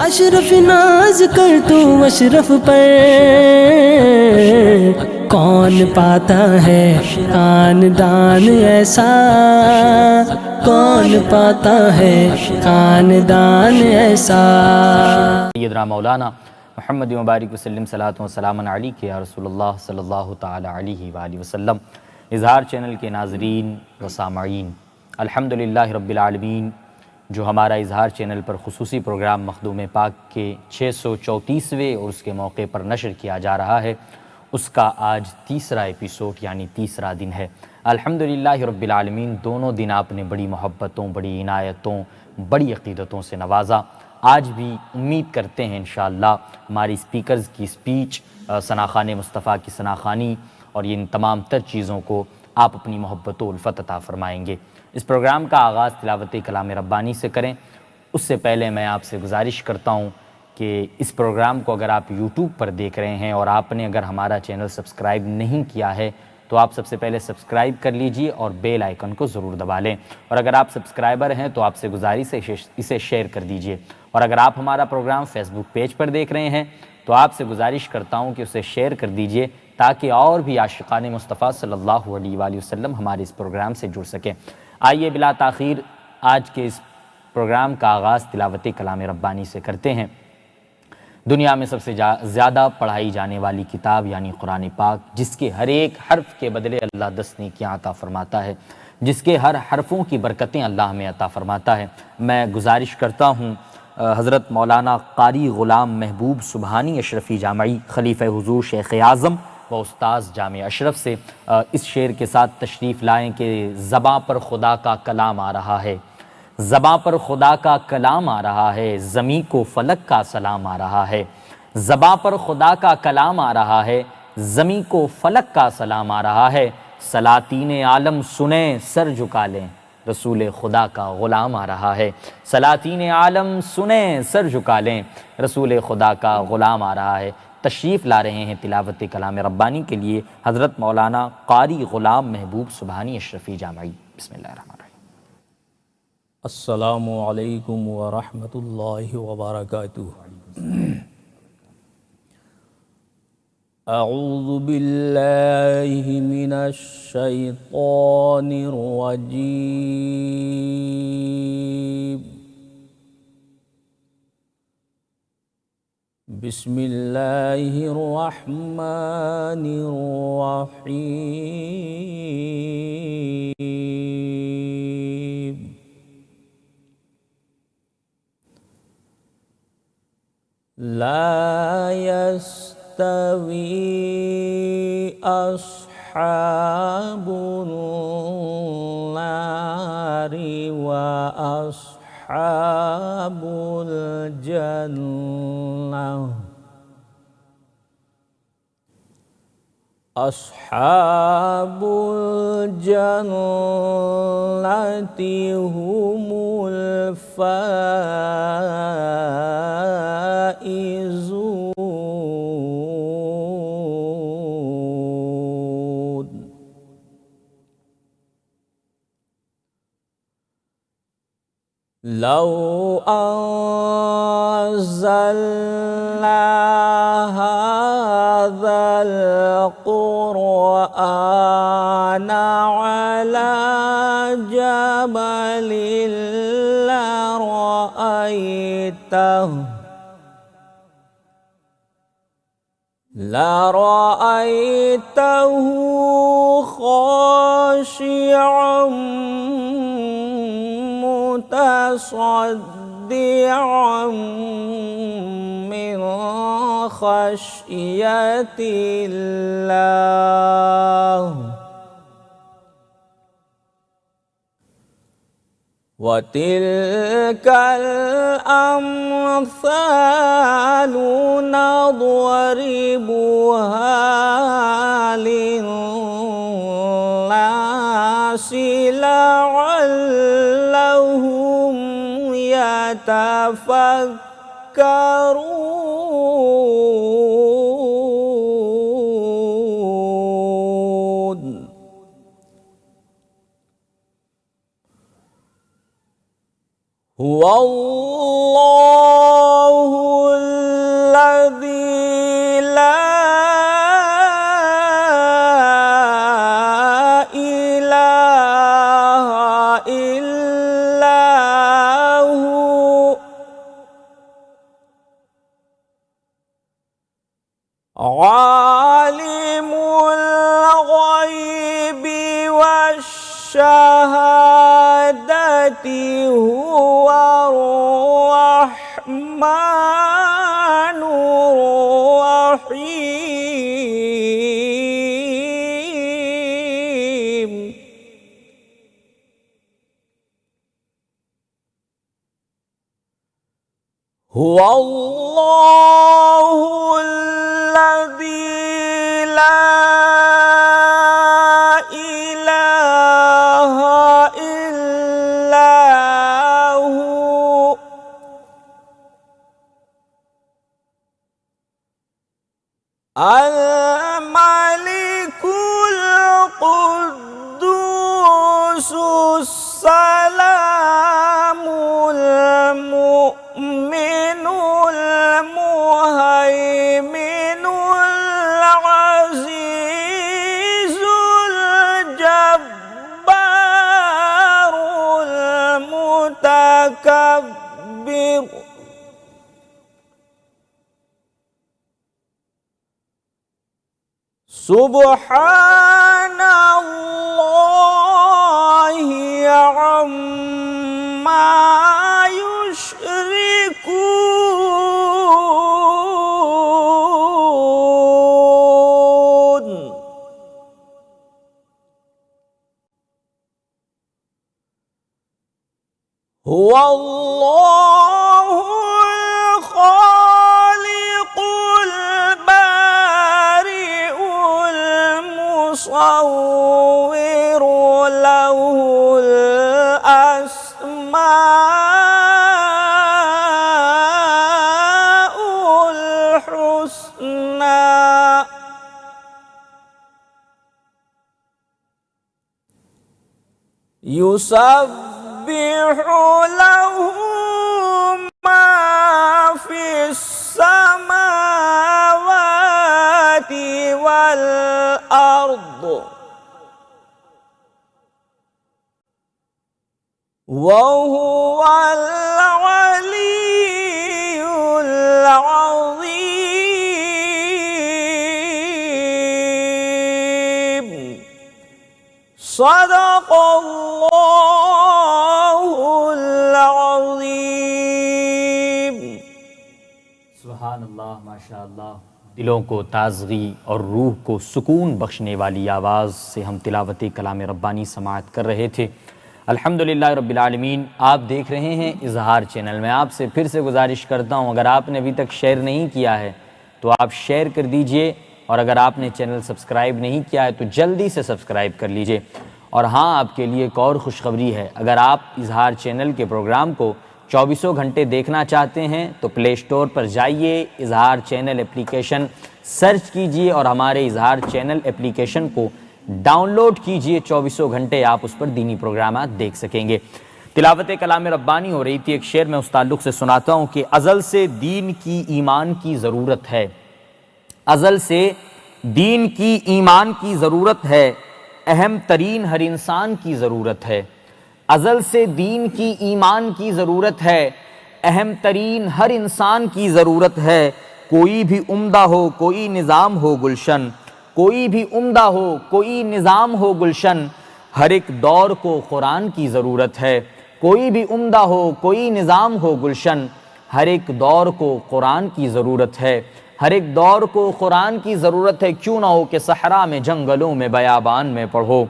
اشرف ناز کر تو اشرف پر کون پاتا ہے خاندان ایسا، کون پاتا ہے خاندان ایسا۔ سیدنا مولانا محمد مبارک وسلم صلاۃ و سلام علیک یا رسول اللہ صلی اللہ تعالی علیہ وآلہ وسلم۔ اظہار چینل کے ناظرین و سامعین، الحمدللہ رب العالمین، جو ہمارا اظہار چینل پر خصوصی پروگرام مخدوم پاک کے 634ویں اور اس کے موقع پر نشر کیا جا رہا ہے، اس کا آج تیسرا ایپیسوڈ یعنی تیسرا دن ہے۔ الحمدللہ رب العالمین، دونوں دن آپ نے بڑی محبتوں، بڑی عنایتوں، بڑی عقیدتوں سے نوازا۔ آج بھی امید کرتے ہیں انشاءاللہ ہماری اسپیکرز کی اسپیچ، ثناخوان مصطفیٰ کی ثناخوانی اور ان تمام تر چیزوں کو آپ اپنی محبت و الفت عطا فرمائیں گے۔ اس پروگرام کا آغاز تلاوت کلام ربانی سے کریں۔ اس سے پہلے میں آپ سے گزارش کرتا ہوں کہ اس پروگرام کو اگر آپ یوٹیوب پر دیکھ رہے ہیں اور آپ نے اگر ہمارا چینل سبسکرائب نہیں کیا ہے تو آپ سب سے پہلے سبسکرائب کر لیجئے اور بیل آئیکن کو ضرور دبا لیں، اور اگر آپ سبسکرائبر ہیں تو آپ سے گزارش ہے اسے شیئر کر دیجئے، اور اگر آپ ہمارا پروگرام فیس بک پیج پر دیکھ رہے ہیں تو آپ سے گزارش کرتا ہوں کہ اسے شیئر کر دیجئے تاکہ اور بھی عاشقان مصطفیٰ صلی اللہ علیہ وآلہ وسلم ہمارے اس پروگرام سے جڑ سکیں۔ آئیے بلا تاخیر آج کے اس پروگرام کا آغاز تلاوت کلام ربانی سے کرتے ہیں۔ دنیا میں سب سے زیادہ پڑھائی جانے والی کتاب یعنی قرآن پاک، جس کے ہر ایک حرف کے بدلے اللہ 10 نیکیاں عطا فرماتا ہے، جس کے ہر حرفوں کی برکتیں اللہ ہمیں عطا فرماتا ہے۔ میں گزارش کرتا ہوں حضرت مولانا قاری غلام محبوب سبحانی اشرفی جامعی، خلیفہ حضور شیخ اعظم و استاذ جامع اشرف سے اس شعر کے ساتھ تشریف لائیں کہ زباں پر خدا کا کلام آ رہا ہے، زباں پر خدا کا کلام آ رہا ہے، زمیں کو فلک کا سلام آ رہا ہے۔ زباں پر خدا کا کلام آ رہا ہے، زمیں کو فلک کا سلام آ رہا ہے، سلاطین عالم سنیں سر جھکا لیں، رسول خدا کا غلام آ رہا ہے۔ سلاطین عالم سنیں سر جھکا لیں، رسول خدا کا غلام آ رہا ہے۔ تشریف لا رہے ہیں تلاوت کلام ربانی کے لیے حضرت مولانا قاری غلام محبوب سبحانی اشرفی جامعی۔ بسم اللہ الرحمن الرحیم۔ السلام علیکم ورحمۃ اللہ وبرکاتہ۔ اعوذ باللہ من الشیطان الرجیم، بسم اللہ الرحمن الرحیم۔ لا يستوي أصحاب النار وأصحاب الجنة، أصحاب الجنة هم الفائزون۔ لو أنزلنا هذا القرآن على جبل لرأيته خاشعا متصدعا من خشية الله، وتلك الأمثال نضربها للناس لعلهم يتفكرون۔ هو الله عالم الغیب والشہادة هو الرحمن الرحیم. هو اللہ الذی لا الہ الا هو الملك القدوس السلام المؤمن المهيمن العزيز الجبار المتكبر. سبحان اللہ عما یشرکون. هو اللہ الخالق البارئ المصور له الأسماء الحسنى. يسبح له ما في السماوات والأرض وهو العلي العظيم. صدق اللہ العظیم. سبحان اللہ، ماشاء اللہ. دلوں کو تازگی اور روح کو سکون بخشنے والی آواز سے ہم تلاوت کلام ربانی سماعت کر رہے تھے. الحمدللہ رب العالمین. آپ دیکھ رہے ہیں اظہار چینل. میں آپ سے پھر سے گزارش کرتا ہوں، اگر آپ نے ابھی تک شیئر نہیں کیا ہے تو آپ شیئر کر دیجئے، اور اگر آپ نے چینل سبسکرائب نہیں کیا ہے تو جلدی سے سبسکرائب کر لیجئے. اور ہاں، آپ کے لیے ایک اور خوشخبری ہے. اگر آپ اظہار چینل کے پروگرام کو 24 گھنٹے دیکھنا چاہتے ہیں تو پلے اسٹور پر جائیے، اظہار چینل اپلیکیشن سرچ کیجئے اور ہمارے اظہار چینل اپلیکیشن کو ڈاؤن لوڈ کیجئے. 24 گھنٹے آپ اس پر دینی پروگرامات دیکھ سکیں گے. تلاوت کلام ربانی ہو رہی تھی. ایک شعر میں اس تعلق سے سناتا ہوں کہ ازل سے دین کی ایمان کی ضرورت ہے، ازل سے دین کی ایمان کی ضرورت ہے، اہم ترین ہر انسان کی ضرورت ہے. ازل سے دین کی ایمان کی ضرورت ہے، اہم ترین ہر انسان کی ضرورت ہے. کوئی بھی عمدہ ہو کوئی نظام ہو گلشن، کوئی بھی عمدہ ہو کوئی نظام ہو گلشن، ہر ایک دور کو قرآن کی ضرورت ہے. کوئی بھی عمدہ ہو کوئی نظام ہو گلشن، ہر ایک دور کو قرآن کی ضرورت ہے. ہر ایک دور کو قرآن کی ضرورت ہے. کیوں نہ ہو کہ صحرا میں، جنگلوں میں، بیابان میں پڑھو،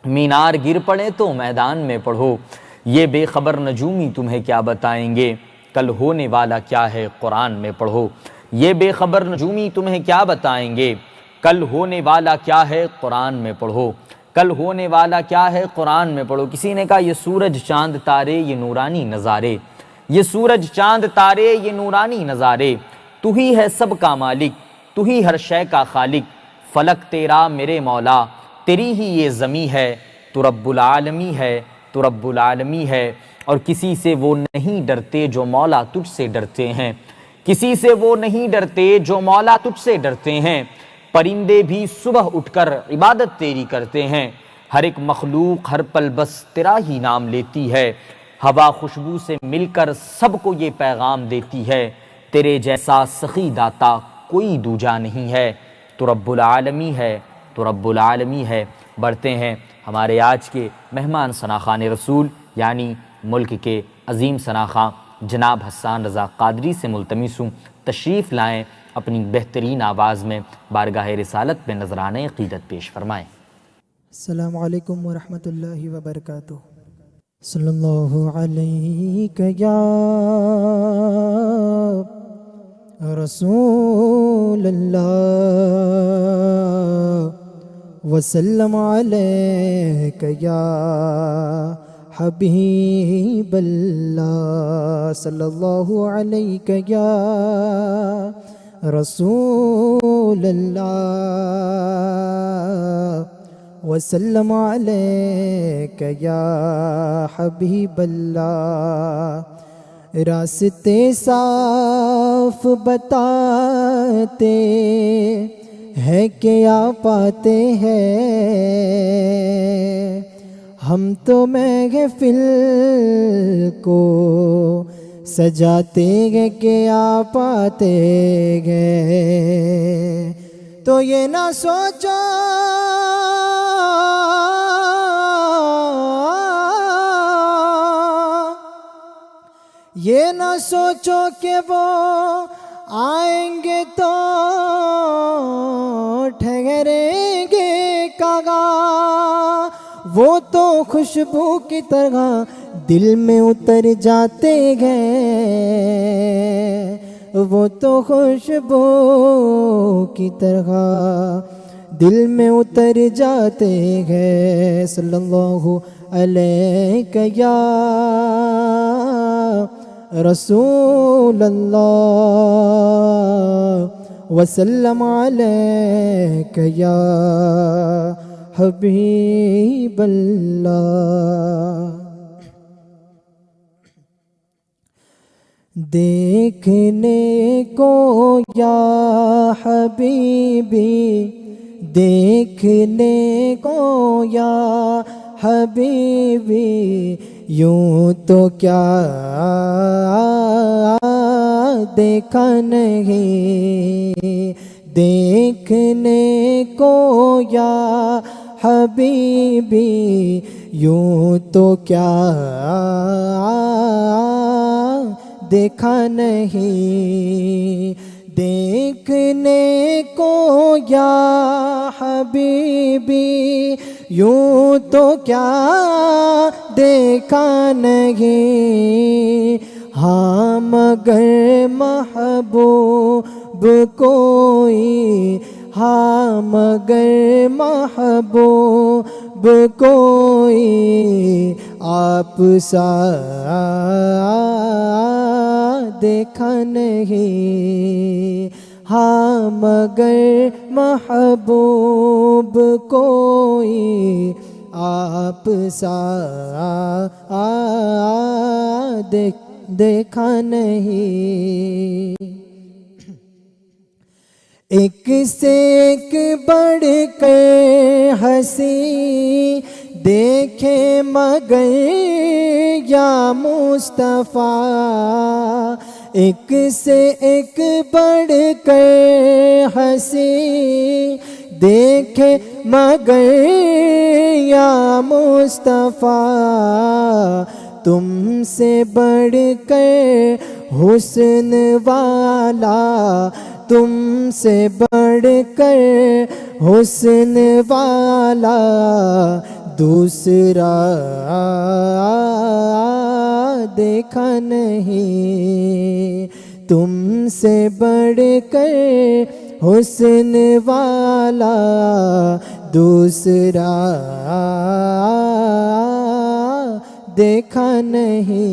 مینار گر پڑے تو میدان میں پڑھو. یہ بے خبر نجومی تمہیں کیا بتائیں گے، کل ہونے والا کیا ہے قرآن میں پڑھو. یہ بے خبر نجومی تمہیں کیا بتائیں گے، کل ہونے والا کیا ہے قرآن میں پڑھو. کل ہونے والا کیا ہے قرآن میں پڑھو. کسی نے کہا یہ سورج چاند تارے یہ نورانی نظارے، یہ سورج چاند تارے یہ نورانی نظارے. تو ہی ہے سب کا مالک، تو ہی ہر شے کا خالق، فلک تیرا میرے مولا، تیری ہی یہ زمیں ہے. تو رب العالمی ہے، تو رب العالمی ہے. اور کسی سے وہ نہیں ڈرتے جو مولا تجھ سے ڈرتے ہیں، کسی سے وہ نہیں ڈرتے جو مولا تجھ سے ڈرتے ہیں. پرندے بھی صبح اٹھ کر عبادت تیری کرتے ہیں. ہر ایک مخلوق ہر پل بس تیرا ہی نام لیتی ہے. ہوا خوشبو سے مل کر سب کو یہ پیغام دیتی ہے، تیرے جیسا سخی داتا کوئی دوجا نہیں ہے، تو رب العالمی ہے، تو رب العالمی ہے۔ بڑھتے ہیں ہمارے آج کے مہمان ثناخوان رسول یعنی ملک کے عظیم ثناخواں جناب حسان رضا قادری سے ملتمس ہوں تشریف لائیں، اپنی بہترین آواز میں بارگاہ رسالت میں نذرانہ عقیدت پیش فرمائیں۔ السلام علیکم ورحمۃ اللہ وبرکاتہ۔ صلی اللہ علیہ یا رسول اللہ وسلم علیک یا حبیب اللہ، صلی اللہ علیہ یا رسول اللہ وسلم علیک یا حبیب اللہ۔ راستے صاف بتاتے ہیں کیا پاتے ہیں، ہم تو محفل کو سجاتے گے کیا پاتے گے، تو یہ نہ سوچو یہ نہ سوچو کہ وہ آئیں گے تو ٹھہریں گے کہاں، وہ تو خوشبو کی طرح دل میں اتر جاتے ہیں، وہ تو خوشبو کی طرح دل میں اتر جاتے ہیں۔ صلی اللہ علیہ یا رسول اللہ وسلم علیک یا حبیب اللہ۔ دیکھنے کو یا حبیبی، دیکھنے کو یا حبیبی، یوں تو کیا دیکھا نہیں، دیکھنے کو یا حبیبی، یوں تو کیا دیکھا نہیں، دیکھنے کو یا حبیبی، یوں تو کیا دیکھا نہیں، ہاں مگر محبوب کوئی، ہاں مگر محبوب کوئی آپ سا دیکھا نہیں، ہاں مگر محبوب کوئی آپ سا دیکھا نہیں۔ ایک سے ایک بڑھ کر ہنسی دیکھے مگر یا مصطفیٰ، ایک سے ایک بڑھ کر ہنسی دیکھے مگر یا مصطفیٰ، تم سے بڑھ کر حسن والا، تم سے بڑھ کر حسن والا دوسرا دیکھا نہیں، تم سے بڑھ کر حسن والا دوسرا دیکھا نہیں۔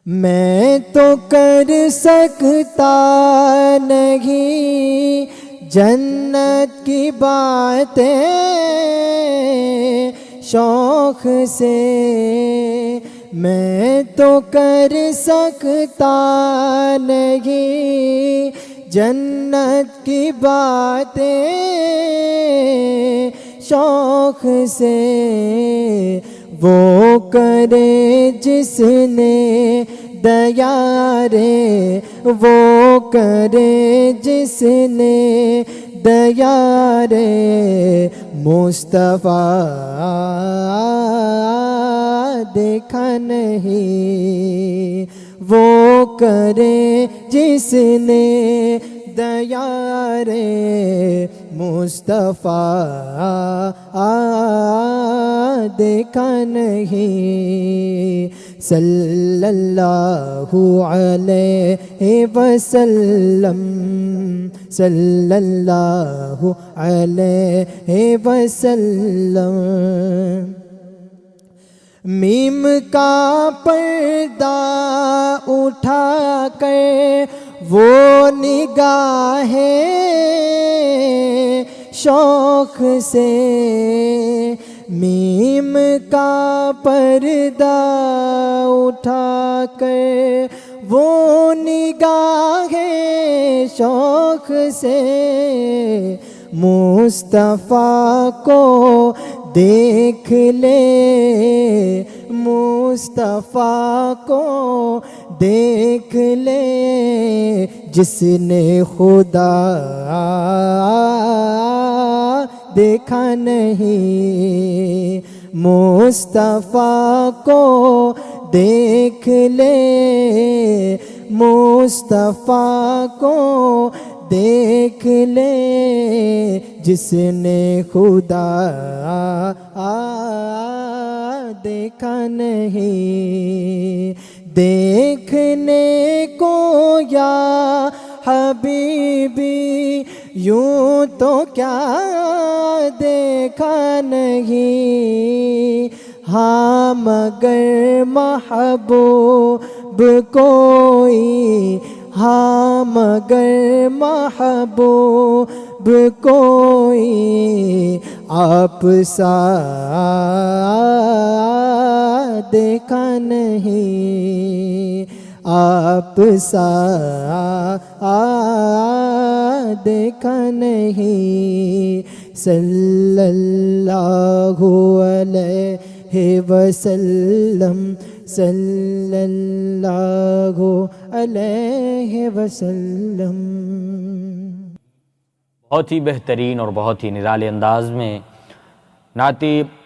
میں تو کر سکتا نہیں جنت کی باتیں شوق سے، میں تو کر سکتا نہیں جنت کی باتیں شوق سے، وہ کرے جس نے دیا رے، وہ کرے جس نے دیا رے، مصطفیٰ دیکھا نہیں، وہ کرے جس نے دیا رے، مصطفیٰ دیکھا نہیں، صلی اللہ علیہ وسلم، صلی اللہ علیہ وسلم۔ میم کا پردہ اٹھا کر وہ نگاہ شوق سے، میم کا پردہ اٹھا کر وہ نگاہ شوق سے، مصطفیٰ کو دیکھ لے، مصطفیٰ کو دیکھ لے، جس نے خدا دیکھا نہیں، مصطفیٰ کو دیکھ لے، مصطفیٰ کو دیکھ لے، جس نے خدا دیکھا نہیں، دیکھنے کو یا حبیبی یوں تو کیا دیکھا نہیں، ہاں مگر محبوب کوئی، ہاں مگر محبوب کوئی آپ سا دیکھا نہیں، آپ سا دیکھا نہیں، صلی اللہ علیہ وسلم، صلی اللہ علیہ وسلم۔ بہت ہی بہترین اور بہت ہی نرالے انداز میں نعت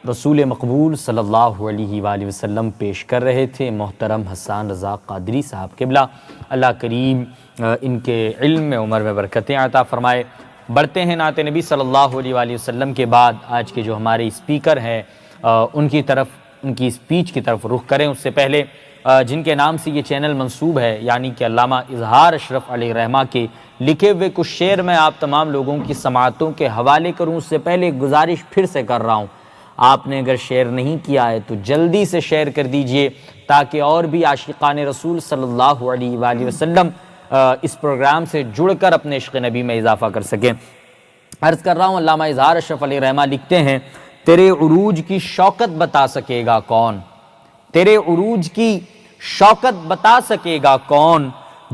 رسول مقبول صلی اللہ علیہ وآلہ وسلم پیش کر رہے تھے محترم حسان رضا قادری صاحب قبلہ، اللہ کریم ان کے علم میں عمر میں برکتیں عطا فرمائے۔ بڑھتے ہیں نعت نبی صلی اللہ علیہ وآلہ وسلم کے بعد آج کے جو ہمارے اسپیکر ہیں ان کی طرف، ان کی اسپیچ کی طرف رخ کریں۔ اس سے پہلے جن کے نام سے یہ چینل منسوب ہے، یعنی کہ علامہ اظہار اشرف علیہ رحمہ کے لکھے ہوئے کچھ شعر میں آپ تمام لوگوں کی سماعتوں کے حوالے کروں، اس سے پہلے ایک گزارش پھر سے کر رہا ہوں، آپ نے اگر شیئر نہیں کیا ہے تو جلدی سے شیئر کر دیجئے تاکہ اور بھی عاشقان رسول صلی اللہ علیہ وآلہ وسلم اس پروگرام سے جڑ کر اپنے عشق نبی میں اضافہ کر سکیں۔ عرض کر رہا ہوں، علامہ اظہار اشرف علیہ رحمہ لکھتے ہیں، تیرے عروج کی شوکت بتا سکے گا کون، تیرے عروج کی شوکت بتا سکے گا کون،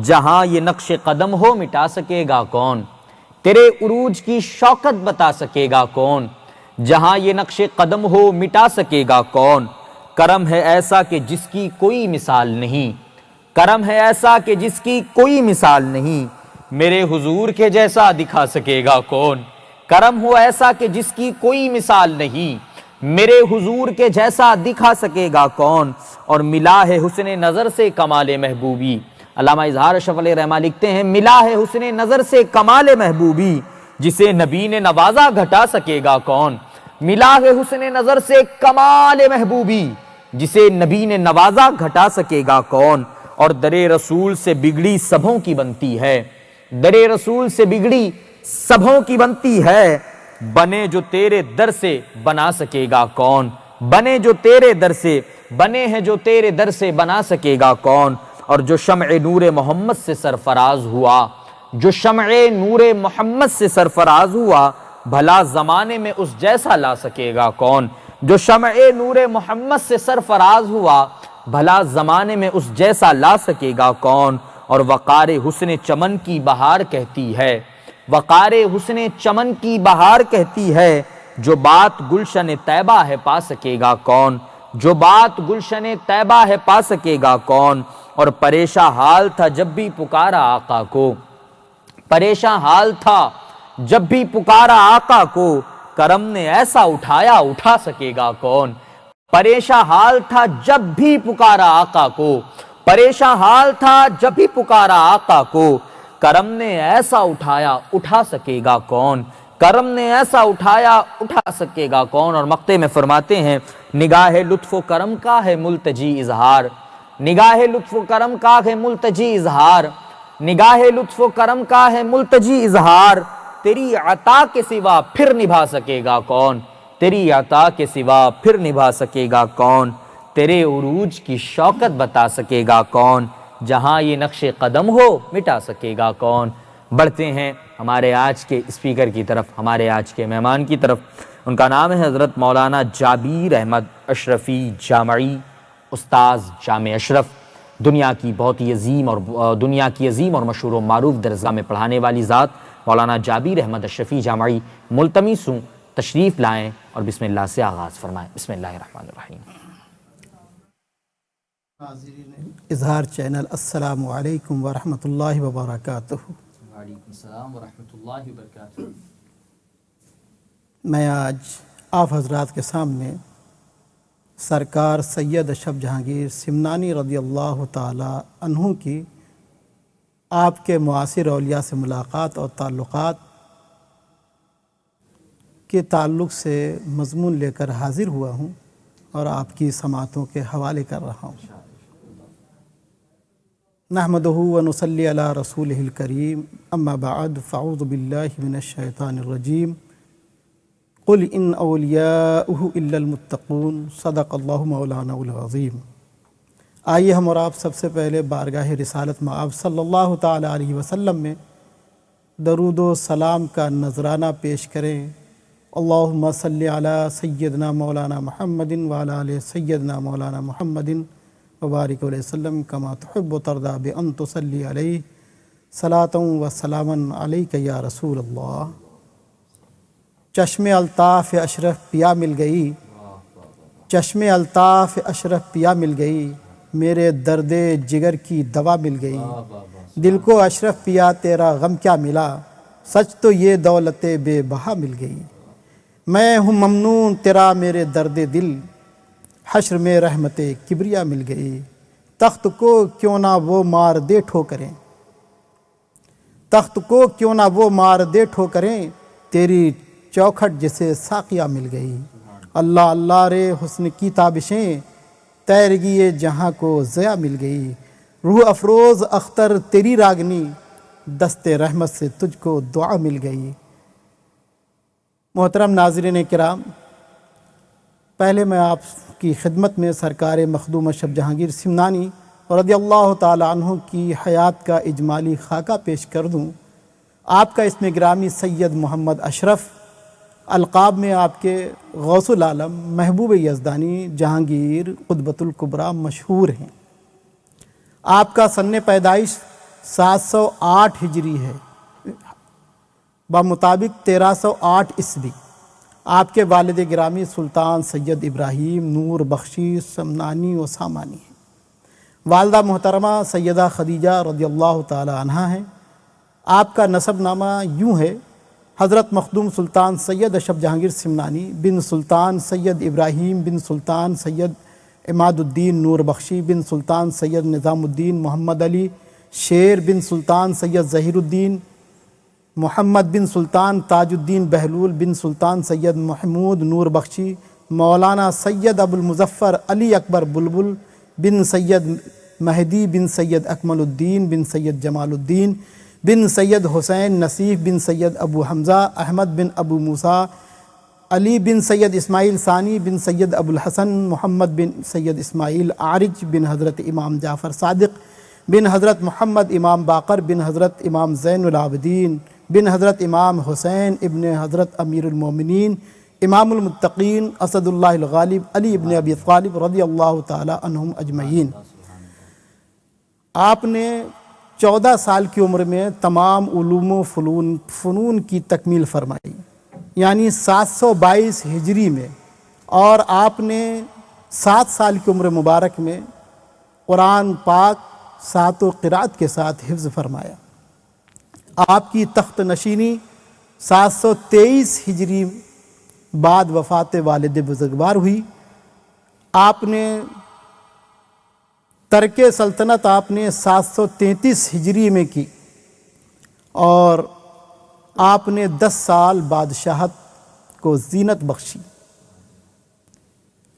جہاں یہ نقش قدم ہو مٹا سکے گا کون، تیرے عروج کی شوکت بتا سکے گا کون، جہاں یہ نقش قدم ہو مٹا سکے گا کون، کرم ہے ایسا کہ جس کی کوئی مثال نہیں، کرم ہے ایسا کہ جس کی کوئی مثال نہیں، میرے حضور کے جیسا دکھا سکے گا کون، کرم ہو ایسا کہ جس کی کوئی مثال نہیں، میرے حضور کے جیسا دکھا سکے گا کون، اور ملا ہے حسن نظر سے کمال محبوبی۔ علامہ اظہار اشرف علیہ رحمہ لکھتے ہیں، ملا ہے حسن نظر سے کمال محبوبی، جسے نبی نے نوازا گھٹا سکے گا کون، ملا ہے حسن نظر سے کمال محبوبی، جسے نبی نے نوازا گھٹا سکے گا کون، اور در رسول سے بگڑی سبھوں کی بنتی ہے، در رسول سے بگڑی سبھوں کی بنتی ہے، بنے جو تیرے در سے بنا سکے گا کون، بنے جو تیرے در سے، بنے ہیں جو تیرے در سے بنا سکے گا کون، اور جو شمع نور محمد سے سرفراز ہوا، جو شمع نور محمد سے سرفراز ہوا، بھلا زمانے میں اس جیسا لا سکے گا کون، جو شمع نور محمد سے سرفراز ہوا، بھلا زمانے میں اس جیسا لا سکے گا کون، اور وقار حسن چمن کی بہار کہتی ہے، وقار حسن چمن کی بہار کہتی ہے، جو بات گلشن طیبہ ہے پا سکے گا کون، جو بات گلشن طیبہ ہے پا سکے گا کون، اور پریشاں حال تھا جب بھی پکارا آقا کو، پریشاں حال تھا جب بھی پکارا آقا کو، کرم نے ایسا اٹھایا اٹھا سکے گا کون، پریشاں حال تھا جب بھی پکارا آقا کو، پریشاں حال تھا جب بھی پکارا آقا کو، کرم نے ایسا اٹھایا اٹھا سکے گا کون، کرم نے ایسا اٹھایا اٹھا سکے گا کون۔ اور مقطع میں فرماتے ہیں نگاہ لطف و کرم کا ہے ملتجی اظہار، نگاہ لطف و کرم کا ہے ملتجی اظہار، نگاہ لطف و کرم کا ہے ملتجی اظہار، تیری عطا کے سوا پھر نبھا سکے گا کون، تیری عطا کے سوا پھر نبھا سکے گا کون، تیرے عروج کی شوکت بتا سکے گا کون، جہاں یہ نقش قدم ہو مٹا سکے گا کون۔ بڑھتے ہیں ہمارے آج کے اسپیکر کی طرف، ہمارے آج کے مہمان کی طرف۔ ان کا نام ہے حضرت مولانا جابیر احمد اشرفی جامعی، استاذ جامع اشرف، دنیا کی بہت ہی عظیم اور مشہور و معروف درسگاہ میں پڑھانے والی ذات مولانا جابیر احمد اشرفی جامعی، ملتمس ہوں تشریف لائیں اور بسم اللہ سے آغاز فرمائیں۔ بسم اللہ الرحمن الرحیم۔ اظہار چینل، السلام علیکم ورحمۃ اللہ وبرکاتہ۔ وعلیکم السلام ورحمۃ اللہ وبرکاتہ۔ میں آج آپ حضرات کے سامنے سرکار سید اشرف جہانگیر سمنانی رضی اللہ تعالی عنہ کی آپ کے معاصر اولیاء سے ملاقات اور تعلقات کے تعلق سے مضمون لے کر حاضر ہوا ہوں اور آپ کی سماعتوں کے حوالے کر رہا ہوں۔ نحمدہ و نصلی علی رسولہ الکریم، اما بعد فاعوذ باللہ من الشیطان الرجیم، قل ان اولیاؤہ الا المتقون، صدق اللہ مولانا العظیم۔ آئیے ہم اور آپ سب سے پہلے بارگاہ رسالت مآب صلی اللہ تعالی علیہ وسلم میں درود و سلام کا نذرانہ پیش کریں۔ اللہم صلی علی سیدنا مولانا محمد وعلی آل سیدنا مولانا محمد وبارک علیہ وسلم کما تحب و ترضی بان تصلی علیہ صلاۃ و سلاما علیک یا رسول اللہ۔ چشم الطاف اشرف پیا مل گئی، چشم الطاف اشرف پیا مل گئی، میرے درد جگر کی دوا مل گئی، دل کو اشرف پیا تیرا غم کیا ملا، سچ تو یہ دولت بے بہا مل گئی، میں ہوں ممنون تیرا میرے درد دل، حشر میں رحمت کبریا مل گئی، تخت کو کیوں نہ وہ مار دے ٹھوکریں، تخت کو کیوں نہ وہ مار دے ٹھوکریں، تیری چوکھٹ جسے ساقیہ مل گئی، اللہ اللہ رے حسن کی تابشیں، تیرگی جہاں کو ضیا مل گئی، روح افروز اختر تیری راگنی، دست رحمت سے تجھ کو دعا مل گئی۔ محترم ناظرین کرام، پہلے میں آپ کی خدمت میں سرکار مخدوم اشرف جہانگیر سمنانی رضی اللہ تعالی عنہ کی حیات کا اجمالی خاکہ پیش کر دوں۔ آپ کا اسم گرامی سید محمد اشرف، القاب میں آپ کے غوث العالم محبوب یزدانی جہانگیر قطبۃ الکبریٰ مشہور ہیں۔ آپ کا سن پیدائش 708 ہجری ہے بمطابق 1308 عیسوی۔ آپ کے والد گرامی سلطان سید ابراہیم نور بخشی سمنانی و سامانی ہیں۔ والدہ محترمہ سیدہ خدیجہ رضی اللہ تعالی عنہا ہیں۔ آپ کا نسب نامہ یوں ہے: حضرت مخدوم سلطان سید اشرف جہانگیر سمنانی بن سلطان سید ابراہیم بن سلطان سید عماد الدین نور بخشی بن سلطان سید نظام الدین محمد علی شیر بن سلطان سید ظہیر الدین محمد بن سلطان تاج الدین بہلول بن سلطان سید محمود نور بخشی مولانا سید ابو المظفر علی اکبر بلبل بن سید مہدی بن سید اکمل الدین بن سید جمال الدین بن سید حسین نصیف بن سید ابو حمزہ احمد بن ابو موسیٰ علی بن سید اسماعیل ثانی بن سید ابو الحسن محمد بن سید اسماعیل عارج بن حضرت امام جعفر صادق بن حضرت محمد امام باقر بن حضرت امام زین العابدین بن حضرت امام حسین ابن حضرت امیر المومنین امام المتقین اسد اللہ الغالب علی ابن ابی طالب رضی اللہ تعالی عنہم اجمعین۔ آپ نے 14 سال کی عمر میں تمام علوم و فنون کی تکمیل فرمائی، یعنی 722 ہجری میں، اور آپ نے 7 سال کی عمر مبارک میں قرآن پاک 7 قرات کے ساتھ حفظ فرمایا۔ آپ کی تخت نشینی 723 ہجری بعد وفات والد بزرگوار ہوئی۔ آپ نے ترک سلطنت آپ نے 733 ہجری میں کی اور آپ نے 10 سال بادشاہت کو زینت بخشی۔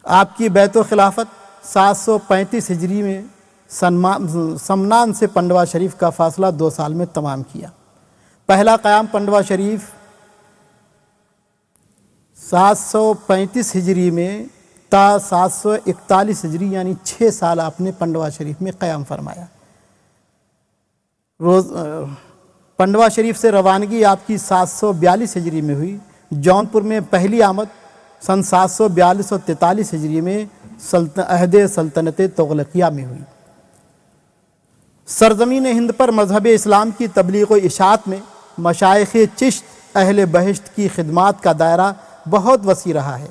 آپ کی بیت و خلافت 735 ہجری میں سمنان سے پنڈوا شریف کا فاصلہ 2 سال میں تمام کیا۔ پہلا قیام پنڈوا شریف 735 ہجری میں تا 741 ہجری یعنی 6 سال آپ نے پنڈوا شریف میں قیام فرمایا۔ پنڈوا شریف سے روانگی آپ کی 742 ہجری میں ہوئی۔ جونپور میں پہلی آمد سن 742 اور 43 ہجری میں عہد سلطنت تغلقیہ میں ہوئی۔ سرزمین ہند پر مذہب اسلام کی تبلیغ و اشاعت میں مشائخ چشت اہل بہشت کی خدمات کا دائرہ بہت وسیع رہا ہے۔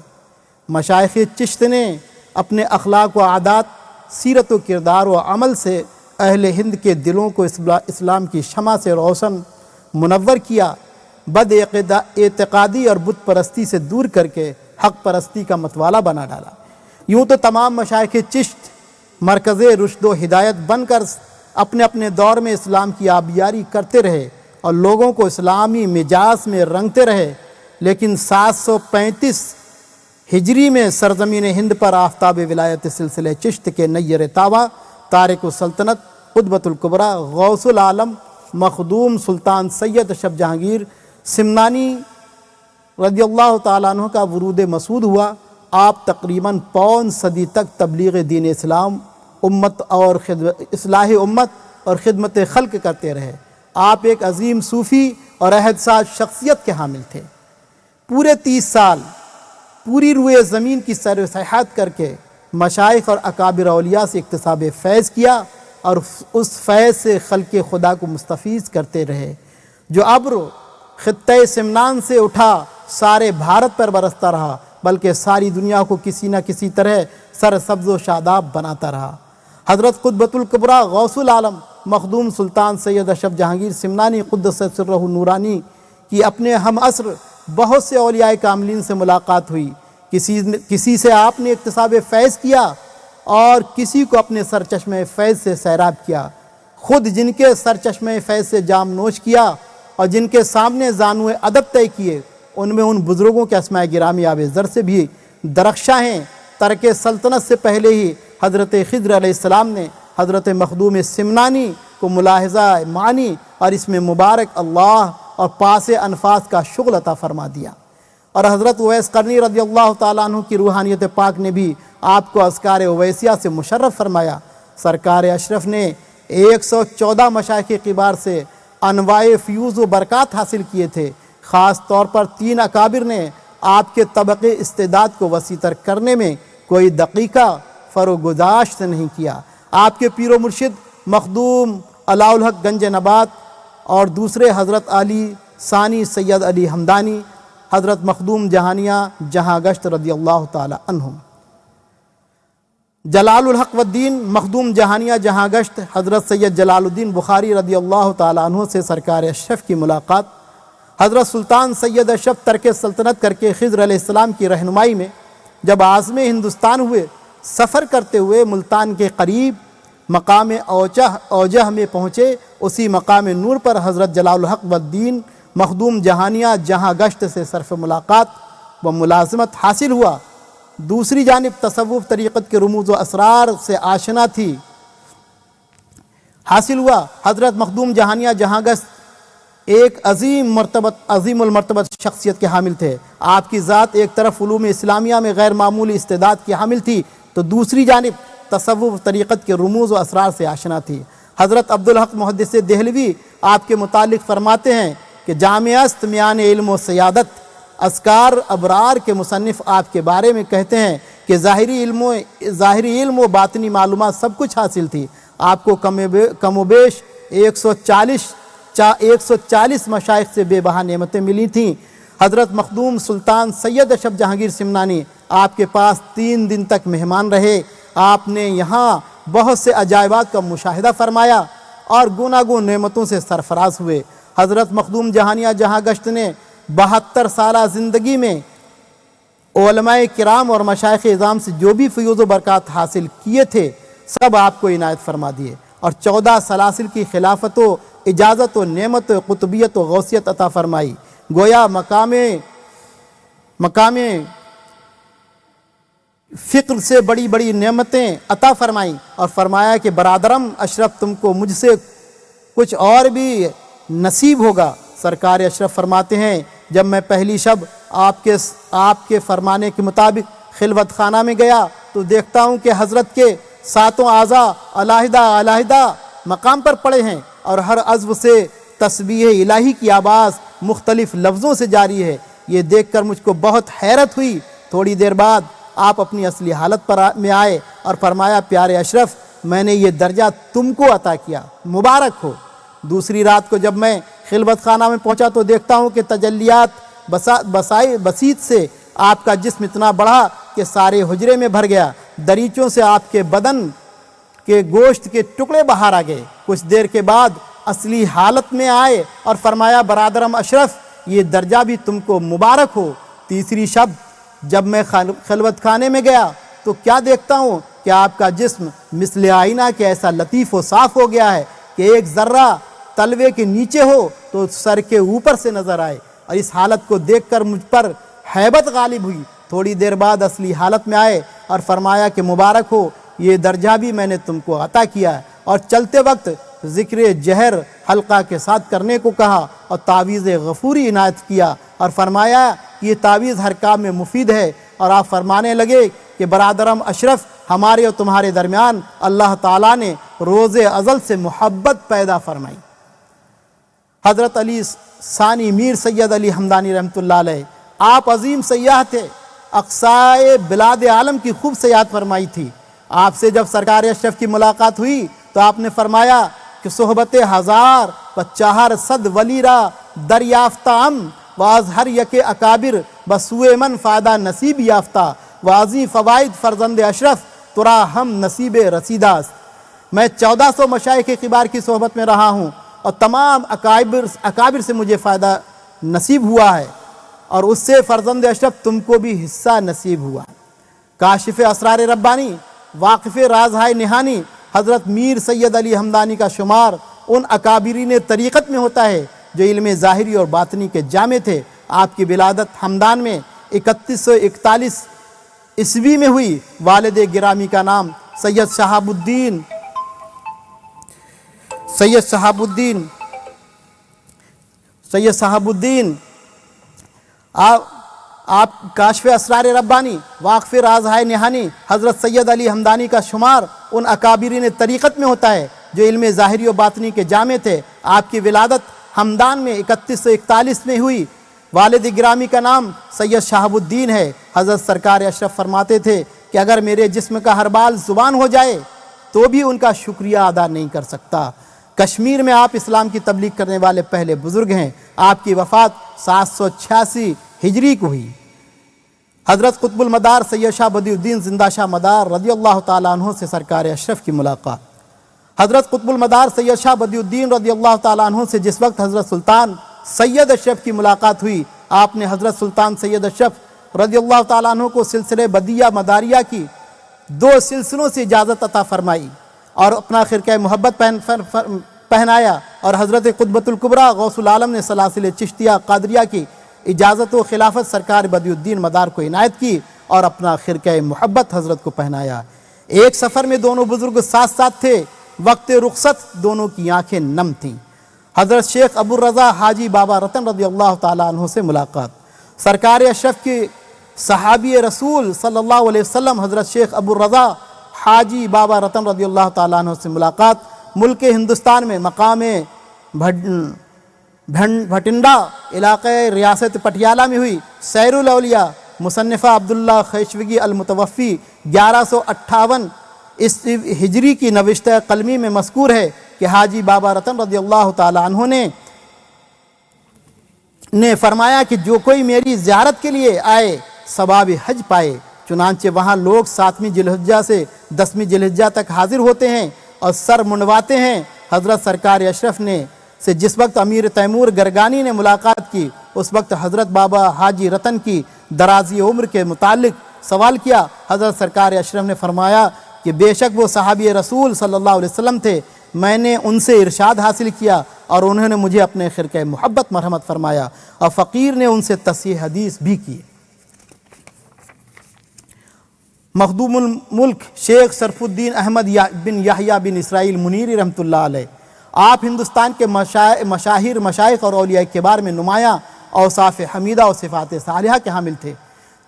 مشائخ چشت نے اپنے اخلاق و عادات، سیرت و کردار و عمل سے اہل ہند کے دلوں کو اسلام کی شمع سے روشن منور کیا، بد اعتقادی اور بت پرستی سے دور کر کے حق پرستی کا متوالا بنا ڈالا۔ یوں تو تمام مشائخ چشت مرکز رشد و ہدایت بن کر اپنے اپنے دور میں اسلام کی آبیاری کرتے رہے اور لوگوں کو اسلامی مجاز میں رنگتے رہے، لیکن 735 ہجری میں سرزمین ہند پر آفتاب ولایت سلسلہ چشت کے نیر تابہ تارک السلطنت قطبۃ الکبریٰ غوث العالم مخدوم سلطان سید اشرف جہانگیر سمنانی رضی اللہ تعالیٰ عنہ کا ورود مسعود ہوا۔ آپ تقریباً پون صدی تک تبلیغ دین اسلام امت اور اصلاح امت اور خدمت خلق کرتے رہے۔ آپ ایک عظیم صوفی اور عہد ساز شخصیت کے حامل تھے۔ پورے 30 سال پوری روئے زمین کی سیر و سیاحت کر کے مشائخ اور اکابر اولیاء سے اکتساب فیض کیا اور اس فیض سے خلق خدا کو مستفیض کرتے رہے۔ جو ابر خطہ سمنان سے اٹھا سارے بھارت پر برستا رہا، بلکہ ساری دنیا کو کسی نہ کسی طرح سرسبز و شاداب بناتا رہا۔ حضرت قطبۃ الکبریٰ غوث العالم مخدوم سلطان سید اشرف جہانگیر سمنانی قدس سرہ نورانی کی اپنے ہم عصر بہت سے اولیاء کاملین سے ملاقات ہوئی۔ کسی سے آپ نے اکتساب فیض کیا اور کسی کو اپنے سرچشمہ فیض سے سیراب کیا۔ خود جن کے سرچشمہ فیض سے جام نوش کیا اور جن کے سامنے زانو ادب طے کیے، ان میں ان بزرگوں کے اسماء گرامی آب زر سے بھی درخشاں ہیں۔ ترک سلطنت سے پہلے ہی حضرت خضر علیہ السلام نے حضرت مخدوم سمنانی کو ملاحظہ معنی اور اس میں مبارک اللہ اور پاس انفاس کا شغل عطا فرما دیا، اور حضرت اویس قرنی رضی اللہ تعالیٰ عنہ کی روحانیت پاک نے بھی آپ کو اذکار اویسیہ سے مشرف فرمایا۔ سرکار اشرف نے 114 مشائخ کبار سے انواع فیوز و برکات حاصل کیے تھے۔ خاص طور پر 3 اکابر نے آپ کے طبق استعداد کو وسیع تر کرنے میں کوئی دقیقہ فروگزاشت نہیں کیا۔ آپ کے پیر و مرشد مخدوم علاء الحق گنج نبات اور دوسرے حضرت علی ثانی سید علی حمدانی، حضرت مخدوم جہانیہ جہاں گشت رضی اللہ تعالی عنہم، جلال الحق والدین مخدوم جہانیہ جہاں گشت حضرت سید جلال الدین بخاری رضی اللہ تعالی عنہ سے سرکار اشرف کی ملاقات۔ حضرت سلطان سید اشرف ترک سلطنت کر کے خضر علیہ السلام کی رہنمائی میں جب عازم ہندوستان ہوئے، سفر کرتے ہوئے ملتان کے قریب مقام اوجہ میں پہنچے۔ اسی مقام نور پر حضرت جلال الحق والدین مخدوم جہانیہ جہاں گشت سے صرف ملاقات و ملازمت حاصل ہوا۔ دوسری جانب تصوف طریقت کے رموز و اسرار سے آشنا تھی حاصل ہوا۔ حضرت مخدوم جہانیہ جہاں گشت ایک عظیم المرتبت شخصیت کے حامل تھے۔ آپ کی ذات ایک طرف علوم اسلامیہ میں غیر معمولی استعداد کی حامل تھی، تو دوسری جانب تصوف طریقت کے رموز و اسرار سے آشنا تھی۔ حضرت عبدالحق محدث دہلوی آپ کے متعلق فرماتے ہیں کہ جامع است میان علم و سیادت، اذکار ابرار کے مصنف آپ کے بارے میں کہتے ہیں کہ ظاہری علم و باطنی معلومات سب کچھ حاصل تھی۔ آپ کو کم و بیش 140 مشائخ سے بے بہا نعمتیں ملی تھیں۔ حضرت مخدوم سلطان سید اشرف جہانگیر سمنانی آپ کے پاس 3 دن تک مہمان رہے۔ آپ نے یہاں بہت سے عجائبات کا مشاہدہ فرمایا اور گوناگون نعمتوں سے سرفراز ہوئے۔ حضرت مخدوم جہانیہ جہاں گشت نے 72 سالہ زندگی میں علماء کرام اور مشائخ اعظام سے جو بھی فیوز و برکات حاصل کیے تھے سب آپ کو عنایت فرما دیے، اور 14 سلاسل کی خلافت و اجازت و نعمت و قطبیت و غوثیت عطا فرمائی۔ گویا مقام فقر سے بڑی بڑی نعمتیں عطا فرمائیں، اور فرمایا کہ برادرم اشرف تم کو مجھ سے کچھ اور بھی نصیب ہوگا۔ سرکار اشرف فرماتے ہیں جب میں پہلی شب آپ کے فرمانے کے مطابق خلوت خانہ میں گیا تو دیکھتا ہوں کہ حضرت کے 7 اعضاء علیحدہ مقام پر پڑے ہیں، اور ہر عضو سے تسبیح الہی کی آواز مختلف لفظوں سے جاری ہے۔ یہ دیکھ کر مجھ کو بہت حیرت ہوئی۔ تھوڑی دیر بعد آپ اپنی اصلی حالت میں آئے اور فرمایا پیارے اشرف میں نے یہ درجہ تم کو عطا کیا، مبارک ہو۔ دوسری رات کو جب میں خلوت خانہ میں پہنچا تو دیکھتا ہوں کہ تجلیات بسیط سے آپ کا جسم اتنا بڑھا کہ سارے حجرے میں بھر گیا۔ دریچوں سے آپ کے بدن کے گوشت کے ٹکڑے باہر آ گئے۔ کچھ دیر کے بعد اصلی حالت میں آئے اور فرمایا برادرم اشرف یہ درجہ بھی تم کو مبارک ہو۔ تیسری شب جب میں خلوت خانے میں گیا تو کیا دیکھتا ہوں کہ آپ کا جسم مثل آئینہ کے ایسا لطیف و صاف ہو گیا ہے کہ ایک ذرہ تلوے کے نیچے ہو تو سر کے اوپر سے نظر آئے، اور اس حالت کو دیکھ کر مجھ پر ہیبت غالب ہوئی۔ تھوڑی دیر بعد اصلی حالت میں آئے اور فرمایا کہ مبارک ہو، یہ درجہ بھی میں نے تم کو عطا کیا ہے، اور چلتے وقت ذکر جہر حلقہ کے ساتھ کرنے کو کہا اور تعویذ غفوری عنایت کیا، اور فرمایا کہ یہ تعویذ ہر کام میں مفید ہے۔ اور آپ فرمانے لگے کہ برادرم اشرف ہمارے اور تمہارے درمیان اللہ تعالیٰ نے روز ازل سے محبت پیدا فرمائی۔ حضرت علی ثانی میر سید علی ہمدانی رحمۃ اللہ علیہ آپ عظیم سیاح تھے، اقصائے بلاد عالم کی خوب سیاحت فرمائی تھی۔ آپ سے جب سرکار اشرف کی ملاقات ہوئی تو آپ نے فرمایا کہ صحبت 1000 و 400 ولی را دریافتہ واز ہر یک اکابر بسوئے من فائدہ نصیب یافتہ واضی فوائد فرزند اشرف ترا ہم نصیب رسیداست۔ میں 1400 مشائخ کبار کی صحبت میں رہا ہوں اور تمام اکابر سے مجھے فائدہ نصیب ہوا ہے، اور اس سے فرزند اشرف تم کو بھی حصہ نصیب ہوا۔ کاشف اسرار ربانی واقف رازہائے نہانی حضرت میر سید علی ہمدانی کا شمار ان اکابرین طریقت میں ہوتا ہے جو علم ظاہری اور باطنی کے جامع تھے۔ آپ کی ولادت ہمدان میں 3141 عیسوی میں ہوئی۔ والد گرامی کا نام سید شہاب الدین آپ کاشف اسرار ربانی واقف رازہائے نہانی حضرت سید علی ہمدانی کا شمار ان اکابرین طریقت میں ہوتا ہے جو علم ظاہری و باطنی کے جامع تھے۔ آپ کی ولادت ہمدان میں 3141 میں ہوئی۔ والد گرامی کا نام سید شہاب الدین ہے۔ حضرت سرکار اشرف فرماتے تھے کہ اگر میرے جسم کا ہر بال زبان ہو جائے تو بھی ان کا شکریہ ادا نہیں کر سکتا۔ کشمیر میں آپ اسلام کی تبلیغ کرنے والے پہلے بزرگ ہیں۔ آپ کی وفات 786 ہجری کو ہوئی۔ حضرت قطب المدار سید شاہ بدی الدین زندہ شاہ مدار رضی اللہ تعالیٰ عنہ سے سرکار اشرف کی ملاقات۔ حضرت قطب المدار سید شاہ بدی الدین رضی اللہ تعالیٰ عنہ سے جس وقت حضرت سلطان سید اشرف کی ملاقات ہوئی آپ نے حضرت سلطان سید اشرف رضی اللہ تعالیٰ عنہ کو سلسلے بدیہ مداریہ کی 2 سلسلوں سے اجازت عطا فرمائی اور اپنا خرقہ محبت پہنایا، اور حضرت قطبۃ الکبریٰ غوث العالم نے سلاسل چشتیہ قادریہ کی اجازت و خلافت سرکار بدی الدین مدار کو عنایت کی اور اپنا خرقہ محبت حضرت کو پہنایا۔ ایک سفر میں دونوں بزرگ ساتھ ساتھ تھے، وقت رخصت دونوں کی آنکھیں نم تھیں۔ حضرت شیخ ابو الرضا حاجی بابا رتن رضی اللہ تعالیٰ عنہ سے ملاقات۔ سرکار اشرف کی صحابی رسول صلی اللہ علیہ وسلم حضرت شیخ ابو الرضا حاجی بابا رتن رضی اللہ تعالیٰ عنہ سے ملاقات ملک ہندوستان میں مقام بھٹنڈا علاقہ ریاست پٹیالہ میں ہوئی۔ سیر الاولیاء مصنفہ عبداللہ خیشوگی المتوفی 1158 ہجری کی نوشتہ قلمی میں مذکور ہے کہ حاجی بابا رتن رضی اللہ تعالیٰ عنہ نے فرمایا کہ جو کوئی میری زیارت کے لیے آئے ثواب حج پائے، چنانچہ وہاں لوگ 7ویں ذی الحجہ سے 10ویں ذی الحجہ تک حاضر ہوتے ہیں اور سر منڈواتے ہیں۔ حضرت سرکار اشرف نے سے جس وقت امیر تیمور گرگانی نے ملاقات کی، اس وقت حضرت بابا حاجی رتن کی درازی عمر کے متعلق سوال کیا۔ حضرت سرکار اشرف نے فرمایا کہ بے شک وہ صحابی رسول صلی اللہ علیہ وسلم تھے، میں نے ان سے ارشاد حاصل کیا اور انہوں نے مجھے اپنے خرقہ محبت مرحمت فرمایا، اور فقیر نے ان سے تصحیح حدیث بھی کی۔ مخدوم الملک شیخ شرف الدین احمد بن یحییٰ بن اسرائیل منیری رحمۃ اللہ علیہ، آپ ہندوستان کے مشاہیر مشائخ اور اولیاء کبار میں نمایاں اوصاف حمیدہ اور صفات صالحہ کے حامل تھے۔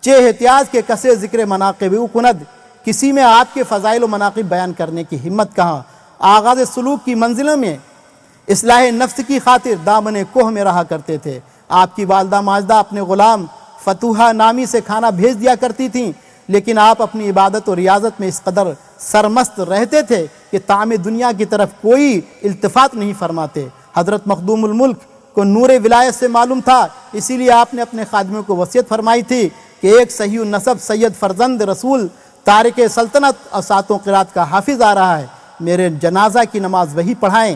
چہ احتیاج کے کسے ذکر مناقب او کند، کسی میں آپ کے فضائل و مناقب بیان کرنے کی ہمت کہاں۔ آغاز سلوک کی منزلوں میں اصلاح نفس کی خاطر دامن کوہ میں رہا کرتے تھے۔ آپ کی والدہ ماجدہ اپنے غلام فتوحہ نامی سے کھانا بھیج دیا کرتی تھیں، لیکن آپ اپنی عبادت و ریاضت میں اس قدر سرمست رہتے تھے کہ طعام دنیا کی طرف کوئی التفات نہیں فرماتے۔ حضرت مخدوم الملک کو نور ولایت سے معلوم تھا، اسی لیے آپ نے اپنے خادموں کو وصیت فرمائی تھی کہ ایک صحیح النسب سید فرزند رسول تارک سلطنت اور ساتوں قرات کا حافظ آ رہا ہے، میرے جنازہ کی نماز وہی پڑھائیں۔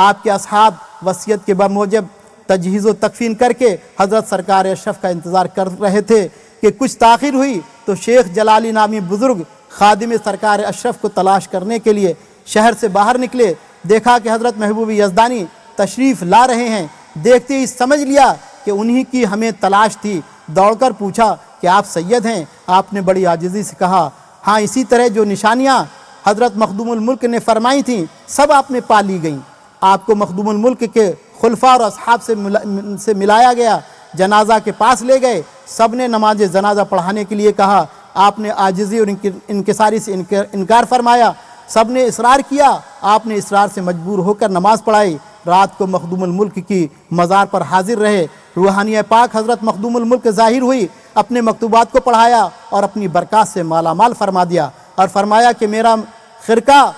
آپ کے اصحاب وصیت کے بموجب تجہیز و تکفین کر کے حضرت سرکار اشرف کا انتظار کر رہے تھے کہ کچھ تاخیر ہوئی تو شیخ جلالی نامی بزرگ خادم سرکار اشرف کو تلاش کرنے کے لیے شہر سے باہر نکلے۔ دیکھا کہ حضرت محبوب یزدانی تشریف لا رہے ہیں، دیکھتے ہی سمجھ لیا کہ انہی کی ہمیں تلاش تھی۔ دوڑ کر پوچھا کہ آپ سید ہیں؟ آپ نے بڑی عاجزی سے کہا ہاں، اسی طرح جو نشانیاں حضرت مخدوم الملک نے فرمائی تھیں سب آپ میں پا لی گئیں۔ آپ کو مخدوم الملک کے خلفاء اور اصحاب سے ملایا گیا، جنازہ کے پاس لے گئے، سب نے نماز جنازہ پڑھانے کے لیے کہا۔ آپ نے عاجزی اور انکساری سے انکار فرمایا، سب نے اصرار کیا، آپ نے اصرار سے مجبور ہو کر نماز پڑھائی۔ رات کو مخدوم الملک کی مزار پر حاضر رہے، روحانیہ پاک حضرت مخدوم الملک ظاہر ہوئی، اپنے مکتوبات کو پڑھایا اور اپنی برکات سے مالا مال فرما دیا، اور فرمایا کہ میرا خرقہ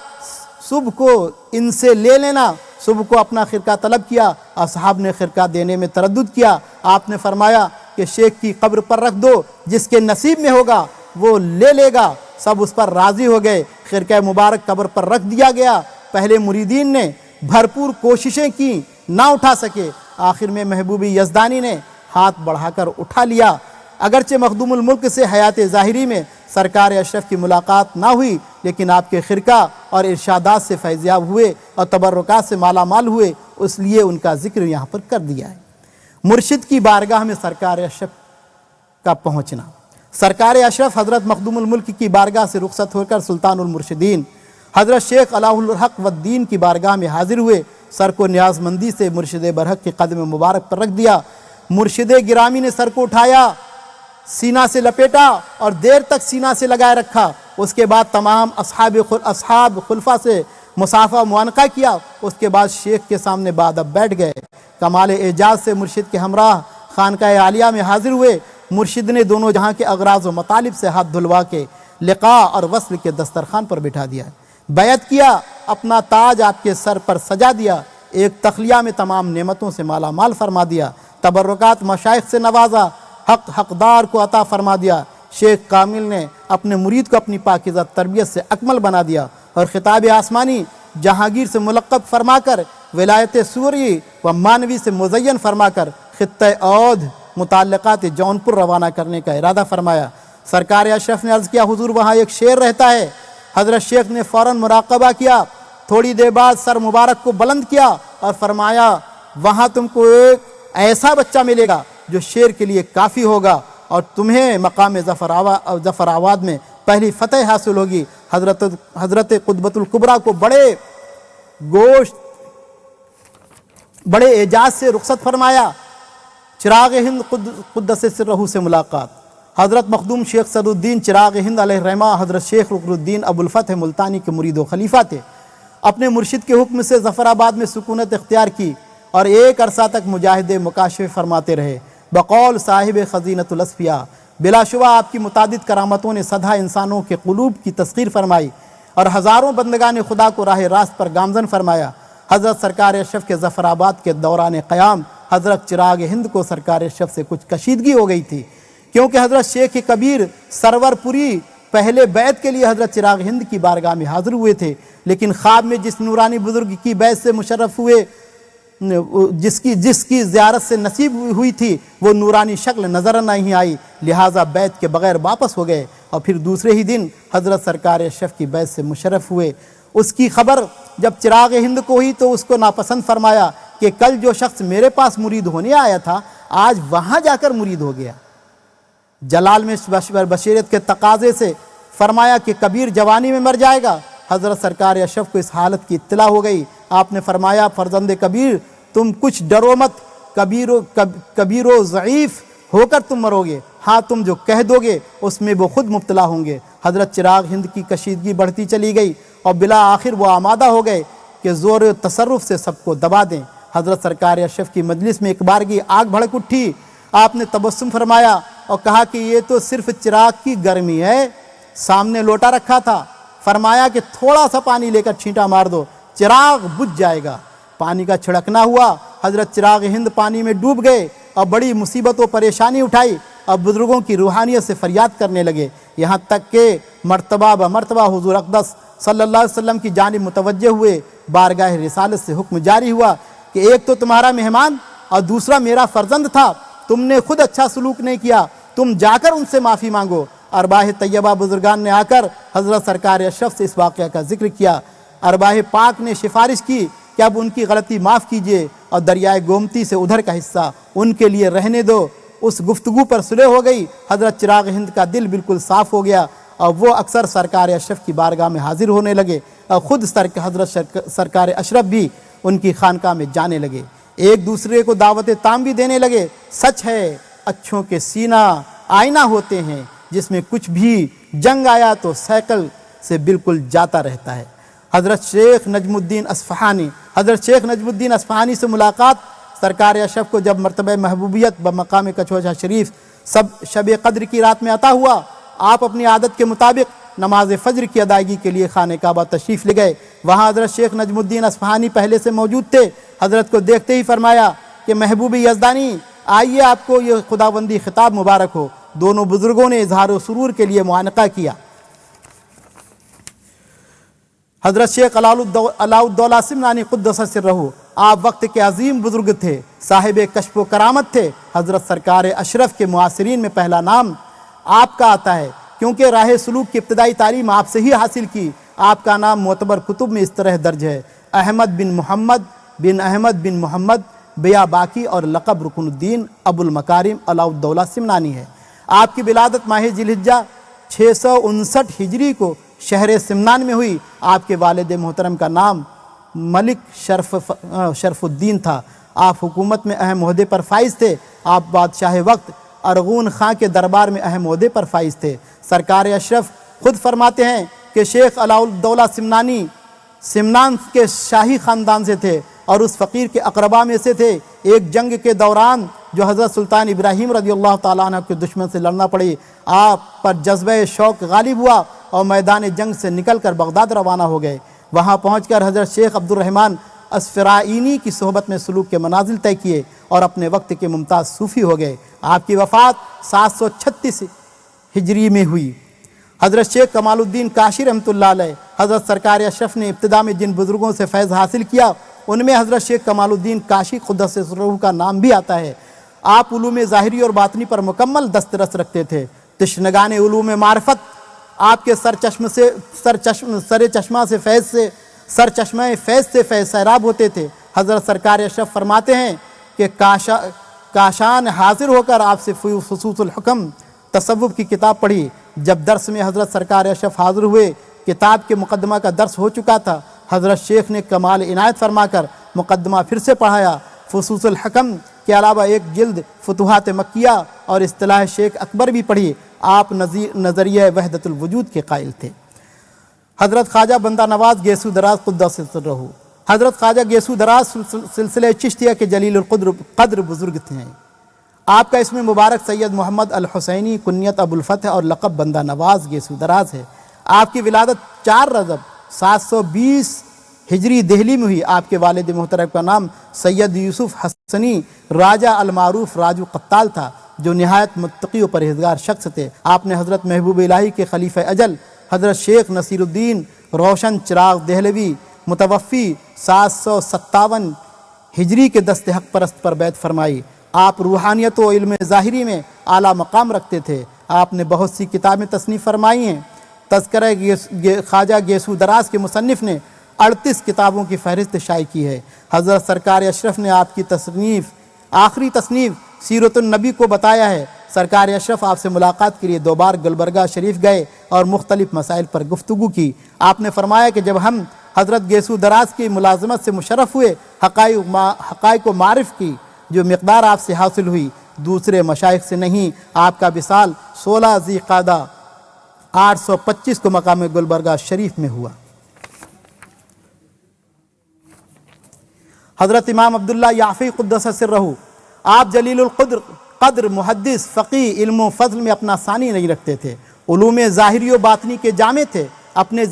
صبح کو ان سے لے لینا۔ صبح کو اپنا خرقہ طلب کیا، اصحاب نے خرقہ دینے میں تردد کیا۔ آپ نے فرمایا کہ شیخ کی قبر پر رکھ دو، جس کے نصیب میں ہوگا وہ لے لے گا۔ سب اس پر راضی ہو گئے، خرقہ مبارک قبر پر رکھ دیا گیا۔ پہلے مریدین نے بھرپور کوششیں کی، نہ اٹھا سکے، آخر میں محبوبی یزدانی نے ہاتھ بڑھا کر اٹھا لیا۔ اگرچہ مخدوم الملک سے حیات ظاہری میں سرکار اشرف کی ملاقات نہ ہوئی، لیکن آپ کے خرقہ اور ارشادات سے فیضیاب ہوئے اور تبرکات سے مالا مال ہوئے، اس لیے ان کا ذکر یہاں پر کر دیا ہے۔ مرشد کی بارگاہ میں سرکار اشرف کا پہنچنا۔ سرکار اشرف حضرت مخدوم الملک کی بارگاہ سے رخصت ہو کر سلطان المرشدین حضرت شیخ علاء الحق والدین کی بارگاہ میں حاضر ہوئے، سر کو نیاز مندی سے مرشد برحق کے قدم مبارک پر رکھ دیا۔ مرشد گرامی نے سر کو اٹھایا، سینہ سے لپیٹا اور دیر تک سینہ سے لگائے رکھا۔ اس کے بعد تمام اصحاب خلفاء سے مصافحہ معانقہ کیا۔ اس کے بعد شیخ کے سامنے بادب بیٹھ گئے۔ کمال اعجاز سے مرشد کے ہمراہ خانقاہ عالیہ میں حاضر ہوئے۔ مرشد نے دونوں جہاں کے اغراض و مطالب سے ہاتھ دھلوا کے لقاء اور وصل کے دسترخوان پر بٹھا دیا، بیعت کیا، اپنا تاج آپ کے سر پر سجا دیا، ایک تخلیہ میں تمام نعمتوں سے مالا مال فرما دیا، تبرکات مشائخ سے نوازا، حقدار کو عطا فرما دیا۔ شیخ کامل نے اپنے مرید کو اپنی پاکیزہ تربیت سے اکمل بنا دیا اور خطاب آسمانی جہانگیر سے ملقب فرما کر ولایت سوری و مانوی سے مزین فرما کر خطہ اودھ متعلقات جونپور روانہ کرنے کا ارادہ فرمایا۔ سرکار اشرف نے عرض کیا حضور وہاں ایک شیر رہتا ہے۔ حضرت شیخ نے فوراً مراقبہ کیا، تھوڑی دیر بعد سر مبارک کو بلند کیا اور فرمایا وہاں تم کو ایک ایسا بچہ ملے گا جو شیر کے لیے کافی ہوگا اور تمہیں مقام ظفر آباد میں پہلی فتح حاصل ہوگی۔ حضرت قطبۃ الکبریٰ کو بڑے اعجاز سے رخصت فرمایا۔ چراغ ہند قدس سرہ سے ملاقات۔ حضرت مخدوم شیخ صدر الدین چراغ ہند علیہ الرحمہ حضرت شیخ رکن الدین ابو الفتح ملتانی کے مرید و خلیفہ تھے۔ اپنے مرشد کے حکم سے ظفر آباد میں سکونت اختیار کی اور ایک عرصہ تک مجاہدے مکاشفے فرماتے رہے۔ بقول صاحب خزینۃ الاصفیاء بلا شبہ آپ کی متعدد کرامتوں نے سدھا انسانوں کے قلوب کی تسخیر فرمائی اور ہزاروں بندگان خدا کو راہ راست پر گامزن فرمایا۔ حضرت سرکار اشرف کے ظفر آباد کے دوران قیام حضرت چراغ ہند کو سرکار اشرف سے کچھ کشیدگی ہو گئی تھی، کیونکہ حضرت شیخ کبیر سرور پوری پہلے بیعت کے لیے حضرت چراغ ہند کی بارگاہ میں حاضر ہوئے تھے، لیکن خواب میں جس نورانی بزرگ کی بیعت سے مشرف ہوئے، جس کی زیارت سے نصیب ہوئی تھی، وہ نورانی شکل نظر نہیں آئی، لہٰذا بیعت کے بغیر واپس ہو گئے، اور پھر دوسرے ہی دن حضرت سرکار اشرف کی بیعت سے مشرف ہوئے۔ اس کی خبر جب چراغ ہند کو ہوئی تو اس کو ناپسند فرمایا کہ کل جو شخص میرے پاس مرید ہونے آیا تھا آج وہاں جا کر مرید ہو گیا۔ جلال میں بشیرت کے تقاضے سے فرمایا کہ کبیر جوانی میں مر جائے گا۔ حضرت سرکار اشرف کو اس حالت کی اطلاع ہو گئی۔ آپ نے فرمایا فرزند کبیر تم کچھ ڈرو مت، کبیر و ضعیف ہو کر تم مرو گے، ہاں تم جو کہہ دو گے اس میں وہ خود مبتلا ہوں گے۔ حضرت چراغ ہند کی کشیدگی بڑھتی چلی گئی اور بالآخر وہ آمادہ ہو گئے کہ زور تصرف سے سب کو دبا دیں۔ حضرت سرکار اشرف کی مجلس میں ایک بارگی آگ بھڑک اٹھی۔ آپ نے تبسم فرمایا اور کہا کہ یہ تو صرف چراغ کی گرمی ہے۔ سامنے لوٹا رکھا تھا، فرمایا کہ تھوڑا سا پانی لے کر چھینٹا مار دو، چراغ بجھ جائے گا۔ پانی کا چھڑکنا ہوا، حضرت چراغ ہند پانی میں ڈوب گئے اور بڑی مصیبت و پریشانی اٹھائی اور بزرگوں کی روحانیت سے فریاد کرنے لگے، یہاں تک کہ مرتبہ بمرتبہ حضور اقدس صلی اللہ علیہ وسلم کی جانب متوجہ ہوئے۔ بارگاہ رسالت سے حکم جاری ہوا کہ ایک تو تمہارا مہمان اور دوسرا میرا فرزند تھا، تم نے خود اچھا سلوک نہیں کیا، تم جا کر ان سے معافی مانگو۔ ارواح طیبہ بزرگان نے آ کر حضرت سرکار اشرف سے اس واقعہ کا ذکر کیا۔ ارواح پاک نے سفارش کی کہ اب ان کی غلطی معاف کیجیے اور دریائے گومتی سے ادھر کا حصہ ان کے لیے رہنے دو۔ اس گفتگو پر صلح ہو گئی۔ حضرت چراغ ہند کا دل بالکل صاف ہو گیا اور وہ اکثر سرکار اشرف کی بارگاہ میں حاضر ہونے لگے اور خود حضرت سرکار اشرف بھی ان کی خانقاہ میں جانے لگے، ایک دوسرے کو دعوت تام بھی دینے لگے۔ سچ ہے اچھوں کے سینہ آئینہ ہوتے ہیں، جس میں کچھ بھی جنگ آیا تو سائیکل سے بالکل جاتا رہتا ہے۔ حضرت شیخ نجم الدین اصفہانی سے ملاقات سرکار اشرف کو جب مرتبہ محبوبیت بمقام کچوچا شریف شب قدر کی رات میں عطا ہوا، آپ اپنی عادت کے مطابق نماز فجر کی ادائیگی کے لیے خانہ کعبہ تشریف لے گئے۔ وہاں حضرت شیخ نجم الدین اصفہانی پہلے سے موجود تھے۔ حضرت کو دیکھتے ہی فرمایا کہ محبوب یزدانی آئیے، آپ کو یہ خداوندی خطاب مبارک ہو۔ دونوں بزرگوں نے اظہار و سرور کے لیے معانقہ کیا۔ حضرت شیخ علاء الدولہ سمنانی قدس سرہ، آپ وقت کے عظیم بزرگ تھے، صاحب کشف و کرامت تھے۔ حضرت سرکار اشرف کے معاصرین میں پہلا نام آپ کا آتا ہے، کیونکہ راہ سلوک کی ابتدائی تعلیم آپ سے ہی حاصل کی۔ آپ کا نام معتبر کتب میں اس طرح درج ہے: احمد بن محمد بیا باقی، اور لقب رکن الدین ابو المکارم علاء الدولہ سمنانی ہے۔ آپ کی ولادت ماہ ذی الحجہ 659 ہجری کو شہر سمنان میں ہوئی۔ آپ کے والد محترم کا نام ملک شرف الدین تھا۔ آپ حکومت میں اہم عہدے پر فائز تھے۔ آپ بادشاہ وقت ارغون خاں کے دربار میں اہم عہدے پر فائز تھے۔ سرکار اشرف خود فرماتے ہیں کہ شیخ علاء الدولہ سمنانی سمنان کے شاہی خاندان سے تھے اور اس فقیر کے اقربا میں سے تھے۔ ایک جنگ کے دوران جو حضرت سلطان ابراہیم رضی اللہ تعالیٰ عنہ کے دشمن سے لڑنا پڑی، آپ پر جذبہ شوق غالب ہوا اور میدان جنگ سے نکل کر بغداد روانہ ہو گئے۔ وہاں پہنچ کر حضرت شیخ عبد الرحمن اصفرائینی کی صحبت میں سلوک کے منازل طے کیے اور اپنے وقت کے ممتاز صوفی ہو گئے۔ آپ کی وفات 736 ہجری میں ہوئی۔ حضرت شیخ کمال الدین کاشی رحمۃ اللہ علیہ، حضرت سرکار اشرف نے ابتدا میں جن بزرگوں سے فیض حاصل کیا ان میں حضرت شیخ کمال الدین کاشی قدس سرہ کا نام بھی آتا ہے۔ آپ علوم ظاہری اور باطنی پر مکمل دسترس رکھتے تھے۔ تشنگان علوم معرفت آپ کے سرچشمہ فیض سے فیض سیراب ہوتے تھے۔ حضرت سرکار اشرف فرماتے ہیں کہ کاشان حاضر ہو کر آپ سے فصوص الحکم تصوف کی کتاب پڑھی۔ جب درس میں حضرت سرکار اشرف حاضر ہوئے، کتاب کے مقدمہ کا درس ہو چکا تھا۔ حضرت شیخ نے کمال عنایت فرما کر مقدمہ پھر سے پڑھایا۔ فصوص الحکم کے علاوہ ایک جلد فتوحات مکیہ اور اصطلاح شیخ اکبر بھی پڑھی۔ آپ نظریہ وحدت الوجود کے قائل تھے۔ حضرت خواجہ بندہ نواز گیسو دراز قدس سرہ، حضرت خواجہ گیسو دراز سلسلہ چشتیہ کے جلیل القدر بزرگ تھے۔ آپ کا اسم مبارک سید محمد الحسینی، کنیت ابو الفتح اور لقب بندہ نواز گیسو دراز ہے۔ آپ کی ولادت 4 رجب 720 ہجری دہلی میں ہوئی۔ آپ کے والد محترم کا نام سید یوسف حسنی راجہ المعروف راجو قتال تھا۔ جو نہایت متقی و پرہیزگار شخص تھے۔ آپ نے حضرت محبوب الہی کے خلیفہ اجل حضرت شیخ نصیر الدین روشن چراغ دہلوی متوفی 757 ہجری کے دست حق پرست پر بیعت فرمائی۔ آپ روحانیت و علم ظاہری میں اعلیٰ مقام رکھتے تھے۔ آپ نے بہت سی کتابیں تصنیف فرمائی ہیں۔ تذکرہ خواجہ گیسو دراز کے مصنف نے 38 کتابوں کی فہرست شائع کی ہے۔ حضرت سرکار اشرف نے آپ کی آخری تصنیف سیرت النبی کو بتایا ہے۔ سرکار اشرف آپ سے ملاقات کے لیے 2 بار گلبرگہ شریف گئے اور مختلف مسائل پر گفتگو کی۔ آپ نے فرمایا کہ جب ہم حضرت گیسو دراز کی ملازمت سے مشرف ہوئے، حقائق و معرف کی جو مقدار آپ سے حاصل ہوئی دوسرے مشائخ سے نہیں۔ آپ کا وصال 16 ذی قعدہ 825 کو مقام گلبرگہ شریف میں ہوا۔ حضرت امام عبداللہ یعفی قدس سرہ، آپ جلیل القدر محدث فقیہ علم و فضل میں اپنا ثانی نہیں رکھتے تھے۔ علوم ظاہری و باطنی کے جامع تھے۔ اپنے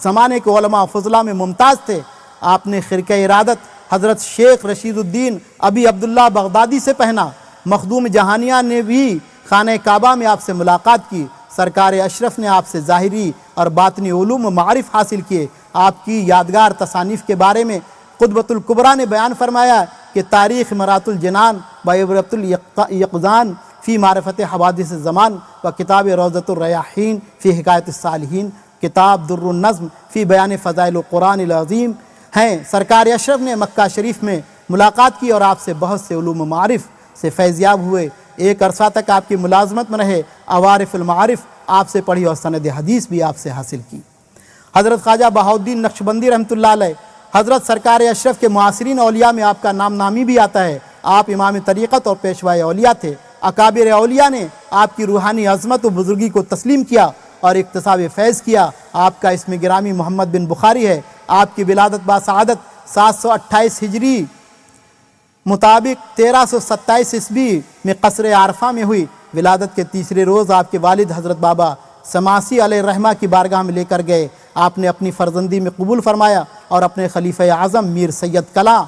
زمانے کے علماء فضلاء میں ممتاز تھے۔ آپ نے خرقہ ارادت حضرت شیخ رشید الدین ابی عبداللہ بغدادی سے پہنا۔ مخدوم جہانیہ نے بھی خانہ کعبہ میں آپ سے ملاقات کی۔ سرکار اشرف نے آپ سے ظاہری اور باطنی علوم و معارف حاصل کیے۔ آپ کی یادگار تصانیف کے بارے میں قطبۃ الکبریٰ نے بیان فرمایا کہ تاریخ مرات الجنان و عبرۃ الیقظان فی معرفت حوادث الزمان و کتاب روضۃ الریاحین فی حکایت الصالحین، کتاب در النظم فی بیان فضائل القرآن العظیم ہیں۔ سرکار اشرف نے مکہ شریف میں ملاقات کی اور آپ سے بہت سے علوم و معارف سے فیضیاب ہوئے۔ ایک عرصہ تک آپ کی ملازمت میں رہے۔ عوارف المعارف آپ سے پڑھی اور سند حدیث بھی آپ سے حاصل کی۔ حضرت خواجہ بہاؤالدین نقشبندی رحمۃ اللہ علیہ، حضرت سرکار اشرف کے معاصرین اولیاء میں آپ کا نام نامی بھی آتا ہے۔ آپ امام طریقت اور پیشوائے اولیاء تھے۔ اکابر اولیاء نے آپ کی روحانی عظمت و بزرگی کو تسلیم کیا اور اکتساب فیض کیا۔ آپ کا اسم گرامی محمد بن بخاری ہے۔ آپ کی ولادت باسعادت 728 ہجری مطابق 1327 عیسوی میں قصر عرفہ میں ہوئی۔ ولادت کے تیسرے روز آپ کے والد حضرت بابا سماسی علیہ الرحمہ کی بارگاہ میں لے کر گئے۔ آپ نے اپنی فرزندی میں قبول فرمایا اور اپنے خلیفہ اعظم میر سید کلاں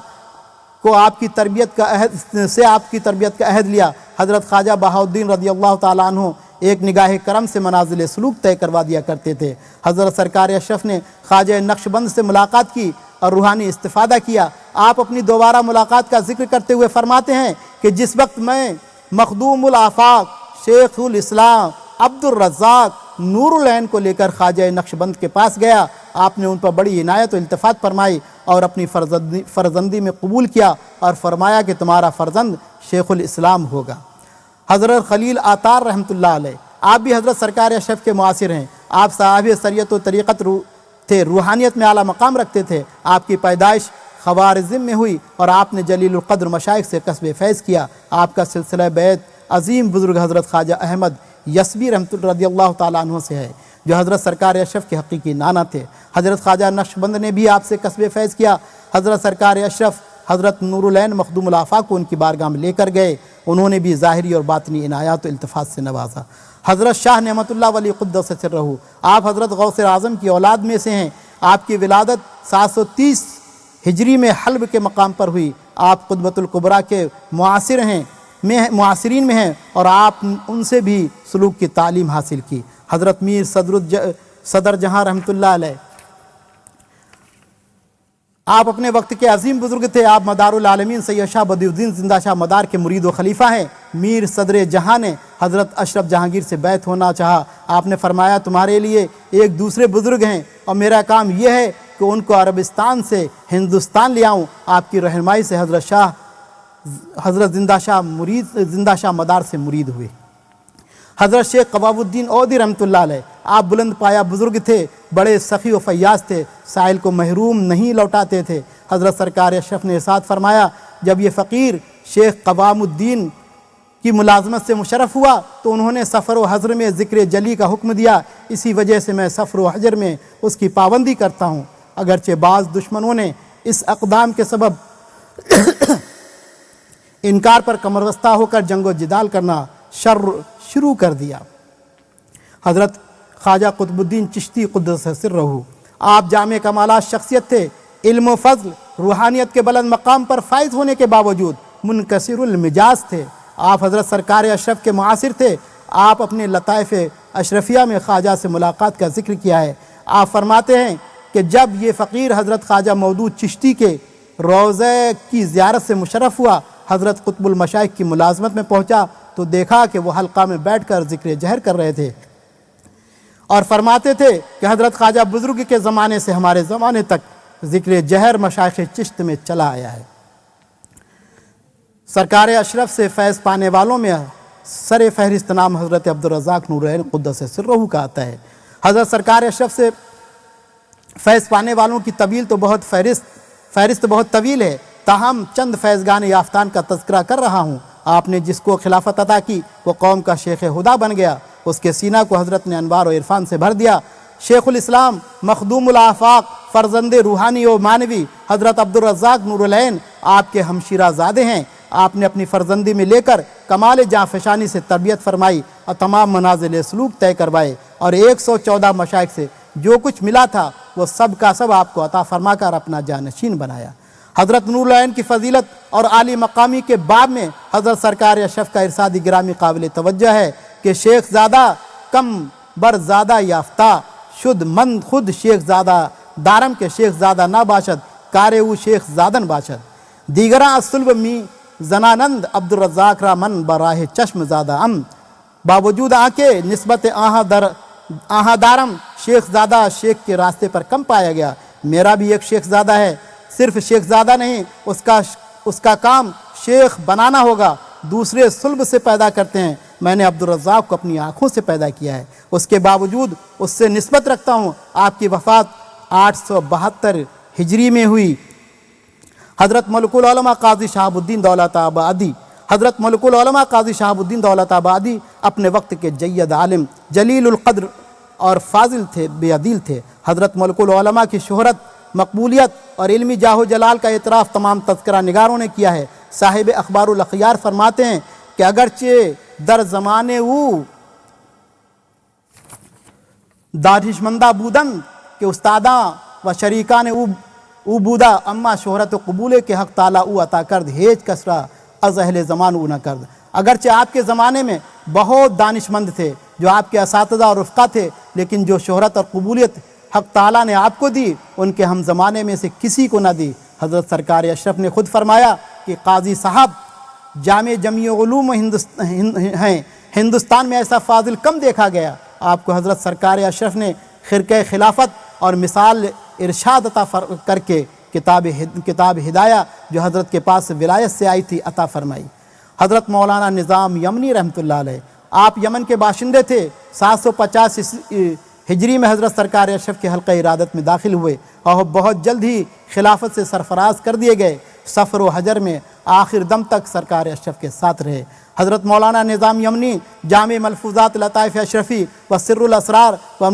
کو آپ کی تربیت کا عہد لیا۔ حضرت خواجہ بہاؤالدین رضی اللہ تعالیٰ عنہ ایک نگاہ کرم سے منازل سلوک طے کروا دیا کرتے تھے۔ حضرت سرکار اشرف نے خواجہ نقشبند سے ملاقات کی اور روحانی استفادہ کیا۔ آپ اپنی دوبارہ ملاقات کا ذکر کرتے ہوئے فرماتے ہیں کہ جس وقت میں مخدوم الآفاق شیخ الاسلام عبد الرزاق نور العین کو لے کر خواجہ نقشبند کے پاس گیا، آپ نے ان پر بڑی عنایت و التفات فرمائی اور اپنی فرزندی میں قبول کیا اور فرمایا کہ تمہارا فرزند شیخ الاسلام ہوگا۔ حضرت خلیل آتار رحمۃ اللہ علیہ، آپ بھی حضرت سرکار اشرف کے معاصر ہیں۔ آپ صاحب شریعت و طریقت تھے، روحانیت میں اعلیٰ مقام رکھتے تھے۔ آپ کی پیدائش خوارزم میں ہوئی اور آپ نے جلیل القدر مشائخ سے کسب فیض کیا۔ آپ کا سلسلہ بیعت عظیم بزرگ حضرت خواجہ احمد یسبی رضی اللہ تعالیٰ عنہ سے ہے، جو حضرت سرکار اشرف کے حقیقی نانا تھے۔ حضرت خواجہ نقشبند نے بھی آپ سے کسب فیض کیا۔ حضرت سرکار اشرف حضرت نور العین مخدوم الآفاق کو ان کی بارگاہ میں لے کر گئے۔ انہوں نے بھی ظاہری اور باطنی عنایات و التفات سے نوازا۔ حضرت شاہ نعمت اللہ ولی قدس سرہ، آپ حضرت غوث اعظم کی اولاد میں سے ہیں۔ آپ کی ولادت 730 ہجری میں حلب کے مقام پر ہوئی۔ آپ قطبۃ الکبریٰ کے معاصرین میں ہیں اور آپ ان سے بھی سلوک کی تعلیم حاصل کی۔ حضرت میر صدر جہاں رحمۃ اللہ علیہ، آپ اپنے وقت کے عظیم بزرگ تھے۔ آپ مدار العالمین سید شاہ بدیع الدین زندہ شاہ مدار کے مرید و خلیفہ ہیں۔ میر صدر جہاں نے حضرت اشرف جہانگیر سے بیعت ہونا چاہا۔ آپ نے فرمایا تمہارے لیے ایک دوسرے بزرگ ہیں اور میرا کام یہ ہے کہ ان کو عربستان سے ہندوستان لے آؤں۔ آپ کی رہنمائی سے حضرت زندہ شاہ مدار سے مرید ہوئے۔ حضرت شیخ قباب الدین اودھی رحمۃ اللہ علیہ، آپ بلند پایا بزرگ تھے، بڑے سخی و فیاض تھے، سائل کو محروم نہیں لوٹاتے تھے۔ حضرت سرکار اشرف نے ارشاد فرمایا جب یہ فقیر شیخ قوام الدین کی ملازمت سے مشرف ہوا تو انہوں نے سفر و حضر میں ذکر جلی کا حکم دیا، اسی وجہ سے میں سفر و حجر میں اس کی پابندی کرتا ہوں۔ اگرچہ بعض دشمنوں نے اس اقدام کے سبب انکار پر کمر بستہ ہو کر جنگ و جدال کرنا شروع کر دیا۔ حضرت خواجہ قطب الدین چشتی قدس سرہ، آپ جامع کمالات شخصیت تھے، علم و فضل روحانیت کے بلند مقام پر فائز ہونے کے باوجود منکسر المزاج تھے۔ آپ حضرت سرکار اشرف کے معاصر تھے۔ آپ اپنے لطائف اشرفیہ میں خواجہ سے ملاقات کا ذکر کیا ہے۔ آپ فرماتے ہیں کہ جب یہ فقیر حضرت خواجہ مودود چشتی کے روضے کی زیارت سے مشرف ہوا، حضرت قطب المشائخ کی ملازمت میں پہنچا تو دیکھا کہ وہ حلقہ میں بیٹھ کر ذکر جہر کر رہے تھے اور فرماتے تھے کہ حضرت خواجہ بزرگ کے زمانے سے ہمارے زمانے تک ذکر جہر مشائخ چشت میں چلا آیا ہے۔ سرکار اشرف سے فیض پانے والوں میں سر فہرست نام حضرت عبدالرزاق نورالعین قدس سرہ کا آتا ہے۔ حضرت سرکار اشرف سے فیض پانے والوں کی فہرست بہت طویل ہے، تاہم چند فیضگان یافتان کا تذکرہ کر رہا ہوں۔ آپ نے جس کو خلافت عطا کی وہ قوم کا شیخ ہدا بن گیا، اس کے سینہ کو حضرت نے انوار و عرفان سے بھر دیا۔ شیخ الاسلام مخدوم الآفاق فرزند روحانی و معنوی حضرت عبدالرزاق نورالعین آپ کے ہمشیرہ زادے ہیں۔ آپ نے اپنی فرزندی میں لے کر کمال جانفشانی سے تربیت فرمائی اور تمام منازل سلوک طے کروائے، اور 114 مشائخ سے جو کچھ ملا تھا وہ سب کا سب آپ کو عطا فرما کر اپنا جانشین بنایا۔ حضرت نورالعین کی فضیلت اور عالی مقامی کے باب میں حضرت سرکار اشرف کا ارشاد گرامی قابل توجہ ہے کہ شیخ زادہ کم بر زادہ یافتہ شد مند خود شیخ زادہ دارم کے شیخ زادہ نہ باشد کارے او شیخ زادن باشد دیگراں الصلب می زنانند عبدالرزاق را من براہ چشم زادہ باوجود آنکے نسبت آہاں دارم شیخ زادہ شیخ کے راستے پر کم پایا گیا۔ میرا بھی ایک شیخ زادہ ہے، صرف شیخ زادہ نہیں، اس کا کام شیخ بنانا ہوگا۔ دوسرے صلب سے پیدا کرتے ہیں، میں نے عبدالرزاق کو اپنی آنکھوں سے پیدا کیا ہے، اس کے باوجود اس سے نسبت رکھتا ہوں۔ آپ کی وفات 872 ہجری میں ہوئی۔ حضرت ملک العلماء قاضی شہاب الدین دولت آبادی اپنے وقت کے جید عالم، جلیل القدر اور فاضل تھے، بے عدیل تھے۔ حضرت ملک العلماء کی شہرت، مقبولیت اور علمی جاہ و جلال کا اعتراف تمام تذکرہ نگاروں نے کیا ہے۔ صاحب اخبار الاخیار فرماتے ہیں کہ اگرچہ در زمانے او دانشمندہ بودن کہ استاداں و شریکان او بودا، اما شہرت و قبول کے حق تعالیٰ او عطا کرد ہیچ کسرا از اہل زمان او نہ کرد۔ اگرچہ آپ کے زمانے میں بہت دانشمند تھے جو آپ کے اساتذہ اور رفقا تھے، لیکن جو شہرت اور قبولیت حق تعالیٰ نے آپ کو دی ان کے ہم زمانے میں سے کسی کو نہ دی۔ حضرت سرکار اشرف نے خود فرمایا کہ قاضی صاحب جامع جمیع علوم ہیں، ہندوستان میں ایسا فاضل کم دیکھا گیا۔ آپ کو حضرت سرکار اشرف نے خرقہ خلافت اور مثال ارشاد عطا کر کے کتاب ہدایہ جو حضرت کے پاس ولایت سے آئی تھی عطا فرمائی۔ حضرت مولانا نظام یمنی رحمۃ اللہ علیہ، آپ یمن کے باشندے تھے۔ 750 ہجری میں حضرت سرکار اشرف کے حلقہ ارادت میں داخل ہوئے اور بہت جلد ہی خلافت سے سرفراز کر دیے گئے۔ سفر و حجر میں آخر دم تک سرکار اشرف کے ساتھ رہے۔ حضرت مولانا نظام یمنی جامع ملفوظات لطائف اشرفی و سر الاسرار و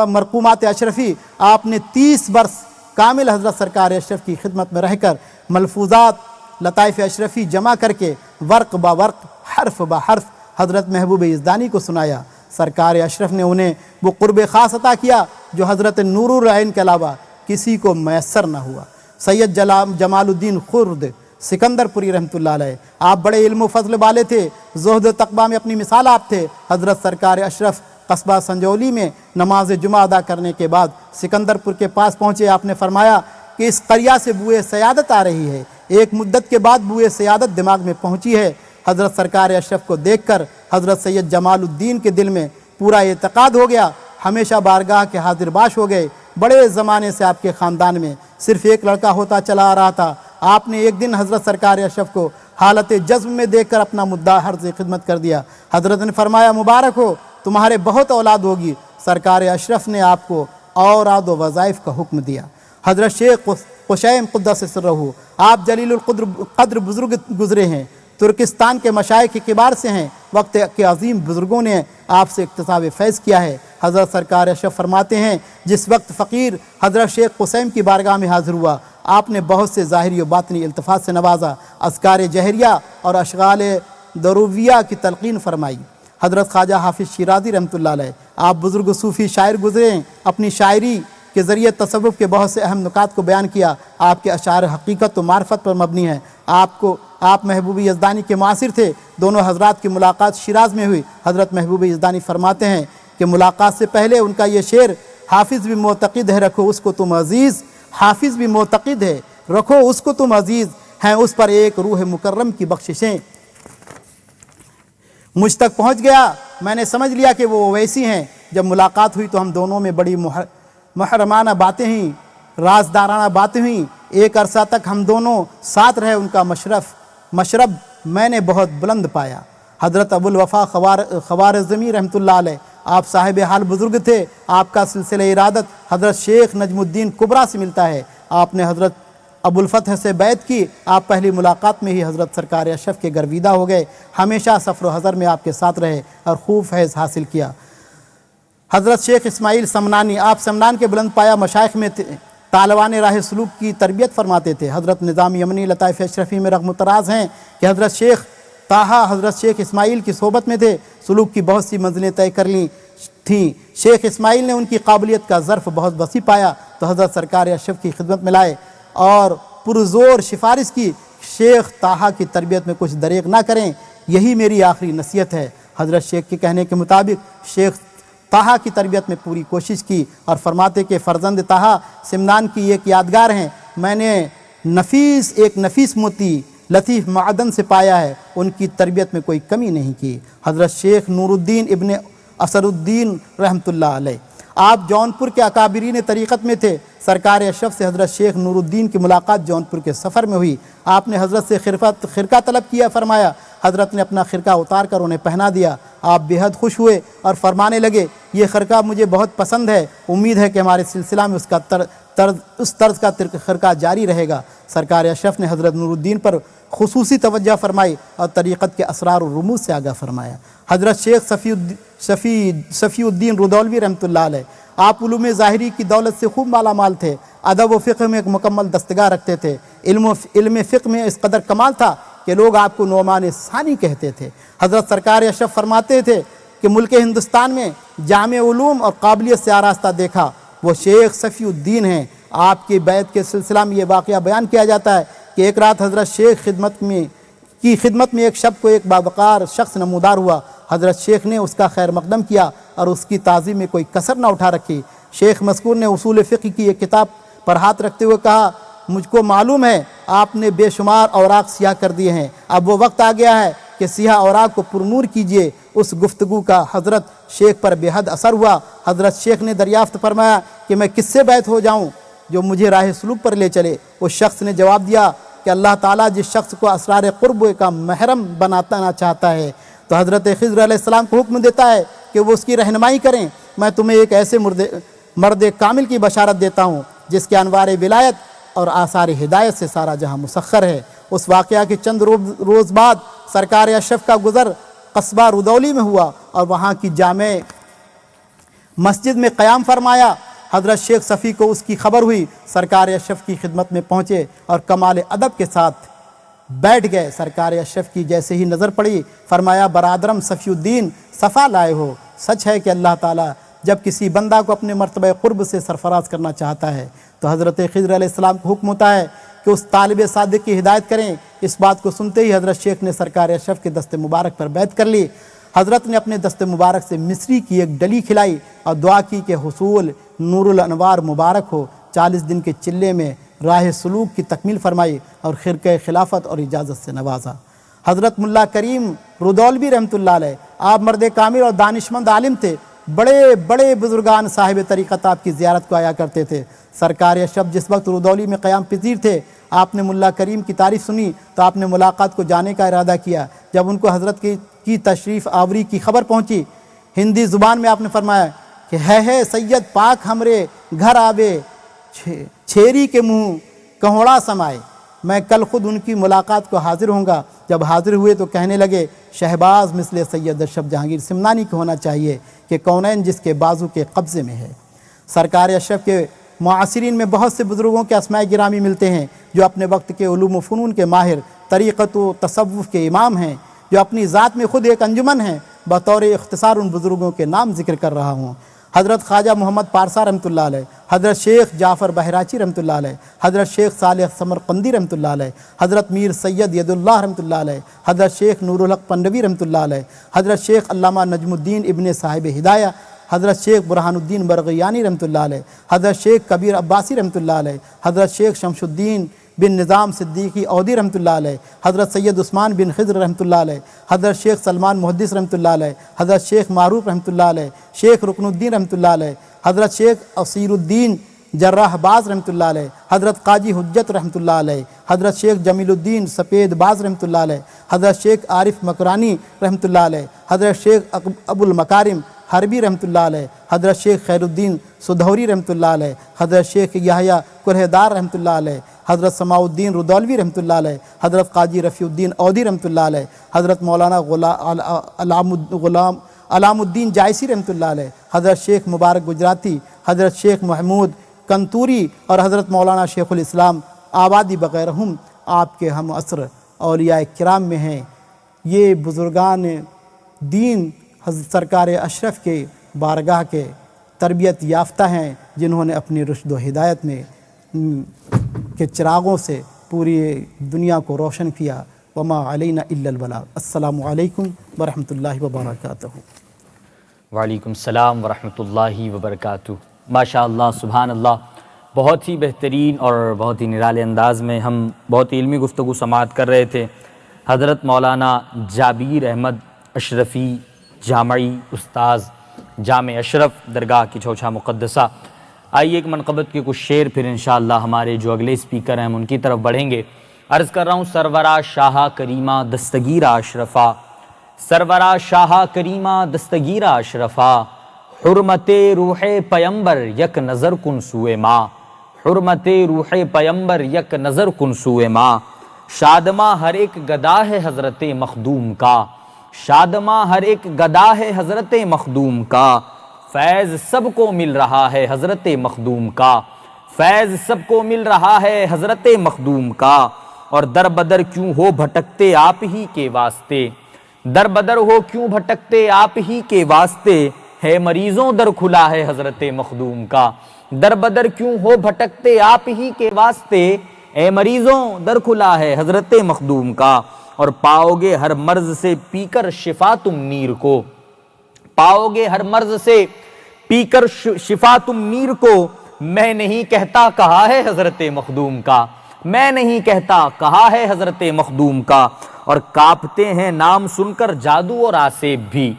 مرقومات اشرفی، آپ نے 30 برس کامل حضرت سرکار اشرف کی خدمت میں رہ کر ملفوظات لطائف اشرفی جمع کر کے ورق با ورق، حرف با حرف حضرت محبوب یزدانی کو سنایا۔ سرکار اشرف نے انہیں وہ قرب خاص عطا کیا جو حضرت نورالعین کے علاوہ کسی کو میسر نہ ہوا۔ سید جمال الدین خرد سکندر پوری رحمۃ اللہ علیہ، آپ بڑے علم و فضل والے تھے، زہد و تقویٰ میں اپنی مثال آپ تھے۔ حضرت سرکار اشرف قصبہ سنجولی میں نماز جمعہ ادا کرنے کے بعد سکندر پور کے پاس پہنچے۔ آپ نے فرمایا کہ اس قریہ سے بوئے سیادت آ رہی ہے۔ ایک مدت کے بعد بوئے سیادت دماغ میں پہنچی ہے۔ حضرت سرکار اشرف کو دیکھ کر حضرت سید جمال الدین کے دل میں پورا اعتقاد ہو گیا، ہمیشہ بارگاہ کے حاضر باش ہو گئے۔ بڑے زمانے سے آپ کے خاندان میں صرف ایک لڑکا ہوتا چلا آ رہا تھا۔ آپ نے ایک دن حضرت سرکار اشرف کو حالت جذب میں دیکھ کر اپنا مدعا حرض خدمت کر دیا۔ حضرت نے فرمایا مبارک ہو، تمہارے بہت اولاد ہوگی۔ سرکار اشرف نے آپ کو اوراد و وظائف کا حکم دیا۔ حضرت شیخ قشیم قدس سرہ، آپ جلیل القدر بزرگ گزرے ہیں، ترکستان کے مشائخ کبار سے ہیں۔ وقت کے عظیم بزرگوں نے آپ سے اکتساب فیض کیا ہے۔ حضرت سرکار اشرف فرماتے ہیں جس وقت فقیر حضرت شیخ قسیم کی بارگاہ میں حاضر ہوا، آپ نے بہت سے ظاہری و باطنی التفات سے نوازا، اذکار جہریہ اور اشغال درویہ کی تلقین فرمائی۔ حضرت خواجہ حافظ شیرازی رحمۃ اللہ علیہ، آپ بزرگ صوفی شاعر گزرے ہیں، اپنی شاعری کے ذریعے تصوف کے بہت سے اہم نکات کو بیان کیا۔ آپ کے اشعار حقیقت و معرفت پر مبنی ہیں۔ آپ محبوب یزدانی کے معاصر تھے۔ دونوں حضرات کی ملاقات شیراز میں ہوئی۔ حضرت محبوب یزدانی فرماتے ہیں کہ ملاقات سے پہلے ان کا یہ شعر، حافظ بھی معتقد ہے رکھو اس کو تم عزیز، حافظ بھی معتقد ہے رکھو اس کو تم عزیز، ہیں اس پر ایک روح مکرم کی بخششیں۔ مجھ تک پہنچ گیا، میں نے سمجھ لیا کہ وہ ویسی ہیں۔ جب ملاقات ہوئی تو ہم دونوں میں بڑی محرمانہ باتیں ہوئیں، رازدارانہ باتیں ہوئیں۔ ایک عرصہ تک ہم دونوں ساتھ رہے۔ ان کا مشرب میں نے بہت بلند پایا۔ حضرت ابو الوفا خوارزمی رحمۃ اللہ علیہ، آپ صاحب حال بزرگ تھے۔ آپ کا سلسلہ ارادت حضرت شیخ نجم الدین کبریٰ سے ملتا ہے۔ آپ نے حضرت ابو الفتح سے بیعت کی۔ آپ پہلی ملاقات میں ہی حضرت سرکار اشرف کے گرویدہ ہو گئے۔ ہمیشہ سفر و حضر میں آپ کے ساتھ رہے اور خوب فیض حاصل کیا۔ حضرت شیخ اسماعیل سمنانی، آپ سمنان کے بلند پایا مشائخ میں طالبان راہ سلوک کی تربیت فرماتے تھے۔ حضرت نظام یمنی لطائف اشرفی میں رغم تراز ہیں کہ حضرت شیخ طاہا حضرت شیخ اسماعیل کی صحبت میں تھے، سلوک کی بہت سی منزلیں طے کر لی تھیں۔ شیخ اسماعیل نے ان کی قابلیت کا ظرف بہت وسیع پایا تو حضرت سرکار اشرف کی خدمت میں لائے اور پرزور سفارش کی، شیخ طاہا کی تربیت میں کچھ دریغ نہ کریں، یہی میری آخری نصیحت ہے۔ حضرت شیخ کے کہنے کے مطابق شیخ طاہا کی تربیت میں پوری کوشش کی اور فرماتے کہ فرزند طاہا سمنان کی ایک یادگار ہیں، میں نے ایک نفیس موتی لطیف معدن سے پایا ہے، ان کی تربیت میں کوئی کمی نہیں کی۔ حضرت شیخ نور الدین ابن اسر الدین رحمۃ اللہ علیہ، آپ جونپور کے اکابرین طریقت میں تھے۔ سرکار اشرف سے حضرت شیخ نور الدین کی ملاقات جونپور کے سفر میں ہوئی۔ آپ نے حضرت سے خرقہ طلب کیا، فرمایا۔ حضرت نے اپنا خرقہ اتار کر انہیں پہنا دیا۔ آپ بے حد خوش ہوئے اور فرمانے لگے، یہ خرقہ مجھے بہت پسند ہے، امید ہے کہ ہمارے سلسلہ میں اس طرز کا خرقہ جاری رہے گا۔ سرکار اشرف نے حضرت نور الدین پر خصوصی توجہ فرمائی اور طریقت کے اسرار و رموز سے آگاہ فرمایا۔ حضرت شیخ صفی الدین رودولوی رحمۃ اللہ علیہ، آپ علوم ظاہری کی دولت سے خوب مالا مال تھے، ادب و فقہ میں ایک مکمل دستگاہ رکھتے تھے۔ علم فقہ میں اس قدر کمال تھا کہ لوگ آپ کو نعمان ثانی کہتے تھے۔ حضرت سرکار اشرف فرماتے تھے کہ ملک ہندوستان میں جامع علوم اور قابلیت سے آراستہ دیکھا وہ شیخ صفی الدین ہیں۔ آپ کی بیعت کے سلسلہ میں یہ واقعہ بیان کیا جاتا ہے کہ ایک رات حضرت شیخ خدمت میں ایک شب کو ایک باوقار شخص نمودار ہوا۔ حضرت شیخ نے اس کا خیر مقدم کیا اور اس کی تعظیم میں کوئی کسر نہ اٹھا رکھی۔ شیخ مذکور نے اصول فقہ کی ایک کتاب پر ہاتھ رکھتے ہوئے کہا، مجھ کو معلوم ہے آپ نے بے شمار اوراق سیاہ کر دیے ہیں، اب وہ وقت آ گیا ہے کہ سیاہ اوراق کو پرنور کیجئے۔ اس گفتگو کا حضرت شیخ پر بے حد اثر ہوا۔ حضرت شیخ نے دریافت فرمایا کہ میں کس سے بیعت ہو جاؤں جو مجھے راہ سلوک پر لے چلے؟ اس شخص نے جواب دیا کہ اللہ تعالیٰ جس شخص کو اسرار قرب کا محرم بنانا چاہتا ہے تو حضرت خضر علیہ السلام کو حکم دیتا ہے کہ وہ اس کی رہنمائی کریں۔ میں تمہیں ایک ایسے مرد کامل کی بشارت دیتا ہوں جس کے انوار ولایت اور آثار ہدایت سے سارا جہاں مسخر ہے۔ اس واقعہ کے چند روز بعد سرکار اشرف کا گزر قصبہ رودولی میں ہوا اور وہاں کی جامع مسجد میں قیام فرمایا۔ حضرت شیخ صفی کو اس کی خبر ہوئی، سرکار اشرف کی خدمت میں پہنچے اور کمال ادب کے ساتھ بیٹھ گئے۔ سرکار اشرف کی جیسے ہی نظر پڑی فرمایا، برادرم صفی الدین صفا لائے ہو۔ سچ ہے کہ اللہ تعالیٰ جب کسی بندہ کو اپنے مرتبہ قرب سے سرفراز کرنا چاہتا ہے تو حضرت خضر علیہ السلام کو حکم ہوتا ہے کہ اس طالب صادق کی ہدایت کریں۔ اس بات کو سنتے ہی حضرت شیخ نے سرکار اشرف کے دست مبارک پر بیعت کر لی۔ حضرت نے اپنے دست مبارک سے مصری کی ایک ڈلی کھلائی اور دعا کی کہ حصول نور الانوار مبارک ہو۔ 40 دن کے چلے میں راہ سلوک کی تکمیل فرمائی اور خرقہ خلافت اور اجازت سے نوازا۔ حضرت ملا کریم رودولوی رحمۃ اللہ علیہ، آپ مرد کامل اور دانشمند عالم تھے۔ بڑے بڑے بزرگان صاحب طریقت آپ کی زیارت کو آیا کرتے تھے۔ سرکار اشرف جس وقت رودولی میں قیام پذیر تھے، آپ نے ملا کریم کی تعریف سنی تو آپ نے ملاقات کو جانے کا ارادہ کیا۔ جب ان کو حضرت کی تشریف آوری کی خبر پہنچی، ہندی زبان میں آپ نے فرمایا کہ ہے سید پاک ہمرے گھر آوے، چھیری کے منہ کہوڑا سمائے۔ میں کل خود ان کی ملاقات کو حاضر ہوں گا۔ جب حاضر ہوئے تو کہنے لگے، شہباز مثل سید اشرف جہانگیر سمنانی کو ہونا چاہیے کہ کونین جس کے بازو کے قبضے میں ہے۔ سرکار اشرف کے معاصرین میں بہت سے بزرگوں کے اسماء گرامی ملتے ہیں جو اپنے وقت کے علوم و فنون کے ماہر، طریقت و تصوف کے امام ہیں، جو اپنی ذات میں خود ایک انجمن ہیں۔ بطور اختصار ان بزرگوں کے نام ذکر کر رہا ہوں۔ حضرت خواجہ محمد پارسا رحمۃ اللہ علیہ، حضرت شیخ جعفر بہراچی رحمۃ اللہ علیہ، حضرت شیخ صالح سمرقندی رحمۃ اللہ علیہ، حضرت میر سید ید اللہ رحمۃ اللہ علیہ، حضرت شیخ نور الحق پنڈوی رحمۃ اللہ علیہ، حضرت شیخ علامہ نجم الدین ابن صاحب ہدایہ، حضرت شیخ برہان الدین برغیانی رحمۃ اللہ علیہ، حضرت شیخ کبیر عباسی رحمۃ اللہ علیہ، حضرت شیخ شمس الدین بن نظام صدیقی اودی رحمۃ اللہ علیہ، حضرت سید عثمان بن خضر رحمۃ اللہ علیہ، حضرت شیخ سلمان محدث رحمۃ اللہ علیہ، حضرت شیخ معروف رحمۃ اللہ علیہ، شیخ رکن الدین رحمۃ اللہ علیہ، حضرت شیخ اصیر الدین جراح باز رحمۃ اللہ علیہ، حضرت قاضی حجت رحمۃ اللہ علیہ، حضرت شیخ جمیل الدین سپید باز رحمۃ اللہ علیہ، حضرت شیخ عارف مکرانی رحمۃ اللہ علیہ، حضرت شیخ ابو المکارم حربی رحمۃ اللہ علیہ، حضرت شیخ خیر الدین سدھوری رحمۃ اللہ علیہ، حضرت شیخ یحییٰ کرہدار رحمۃ اللہ علیہ، حضرت سماع الدین ردولوی رحمۃ اللہ علیہ، حضرت قاضی رفیع الدین اودی رحمۃ اللہ علیہ، حضرت مولانا علام الدین جائسی رحمۃ اللہ علیہ، حضرت شیخ مبارک گجراتی، حضرت شیخ محمود کنتوری اور حضرت مولانا شیخ الاسلام آبادی بغیرہم آپ کے ہم عصر اولیاء کرام میں ہیں۔ یہ بزرگان دین حضرت سرکار اشرف کے بارگاہ کے تربیت یافتہ ہیں، جنہوں نے اپنی رشد و ہدایت میں کے چراغوں سے پوری دنیا کو روشن کیا۔ وما علینا الا البلاغ۔ السلام علیکم ورحمۃ اللہ وبرکاتہ۔ وعلیکم السلام ورحمۃ اللہ وبرکاتہ۔ ماشاء اللہ، سبحان اللہ، بہت ہی بہترین اور بہت ہی نرالے انداز میں ہم بہت ہی علمی گفتگو سماعت کر رہے تھے۔ حضرت مولانا جابیر احمد اشرفی جامعی، استاذ جامع اشرف درگاہ کی چوچھا مقدسہ۔ آئیے ایک منقبت کے کچھ شعر پھر انشاءاللہ ہمارے جو اگلے اسپیکر ہیں ہم ان کی طرف بڑھیں گے۔ عرض کر رہا ہوں، سرورا شاہ کریمہ دستگیرہ اشرفا، سرورا شاہ کریمہ دستگیرہ اشرفا، حرمت روح پیمبر یک نظر کن سوئے ماں، حرمت روح پیمبر یک نظر کن سوئے ماں، شادماں ہر ایک گدا ہے حضرت مخدوم کا، شادماں ہر ایک گدا ہے حضرت مخدوم کا، فیض سب کو مل رہا ہے حضرت مخدوم کا، فیض سب کو مل رہا ہے حضرت مخدوم کا، اور در بدر کیوں ہو بھٹکتے آپ ہی کے واسطے، در بدر ہو کیوں بھٹکتے آپ ہی کے واسطے، ہے مریضوں در کھلا ہے حضرت مخدوم کا، در بدر کیوں ہو بھٹکتے آپ ہی کے واسطے، اے مریضوں در کھلا ہے حضرت مخدوم کا، اور پاؤ گے ہر مرض سے پی کر شفا تم نیر کو، پاؤ گے ہر مرض سے پی کر شفا تم نیر کو، میں نہیں کہتا کہا ہے حضرت مخدوم کا، میں نہیں کہتا کہا ہے حضرت مخدوم کا، اور کانپتے ہیں نام سن کر جادو اور آسیب بھی،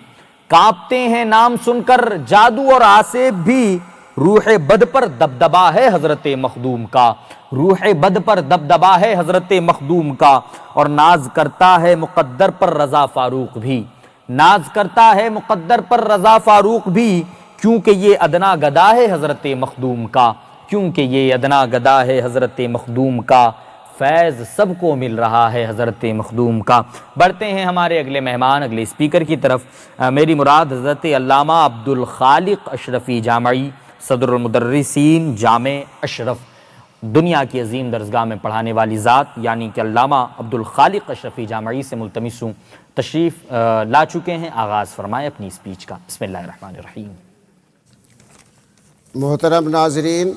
کانپتے ہیں نام سن کر جادو اور آسیب بھی، روح بد پر دبدبا ہے حضرت مخدوم کا، روح بد پر دبدبا ہے حضرت مخدوم کا، اور ناز کرتا ہے مقدر پر رضا فاروق بھی، ناز کرتا ہے مقدر پر رضا فاروق بھی، کیونکہ یہ ادنا گدا ہے حضرت مخدوم کا، کیونکہ یہ ادنا گدا ہے حضرت مخدوم کا، فیض سب کو مل رہا ہے حضرت مخدوم کا۔ بڑھتے ہیں ہمارے اگلے مہمان، اگلے اسپیکر کی طرف۔ میری مراد حضرت علامہ عبدالخالق اشرفی جامعی، صدر المدرسین جامع اشرف، دنیا کی عظیم درسگاہ میں پڑھانے والی ذات، یعنی کہ علامہ عبدالخالق اشرفی جامعی سے ملتمس ہوں، تشریف لا چکے ہیں۔ آغاز فرمائیں اپنی اسپیچ کا۔ بسم اللہ الرحمن الرحیم۔ محترم ناظرین،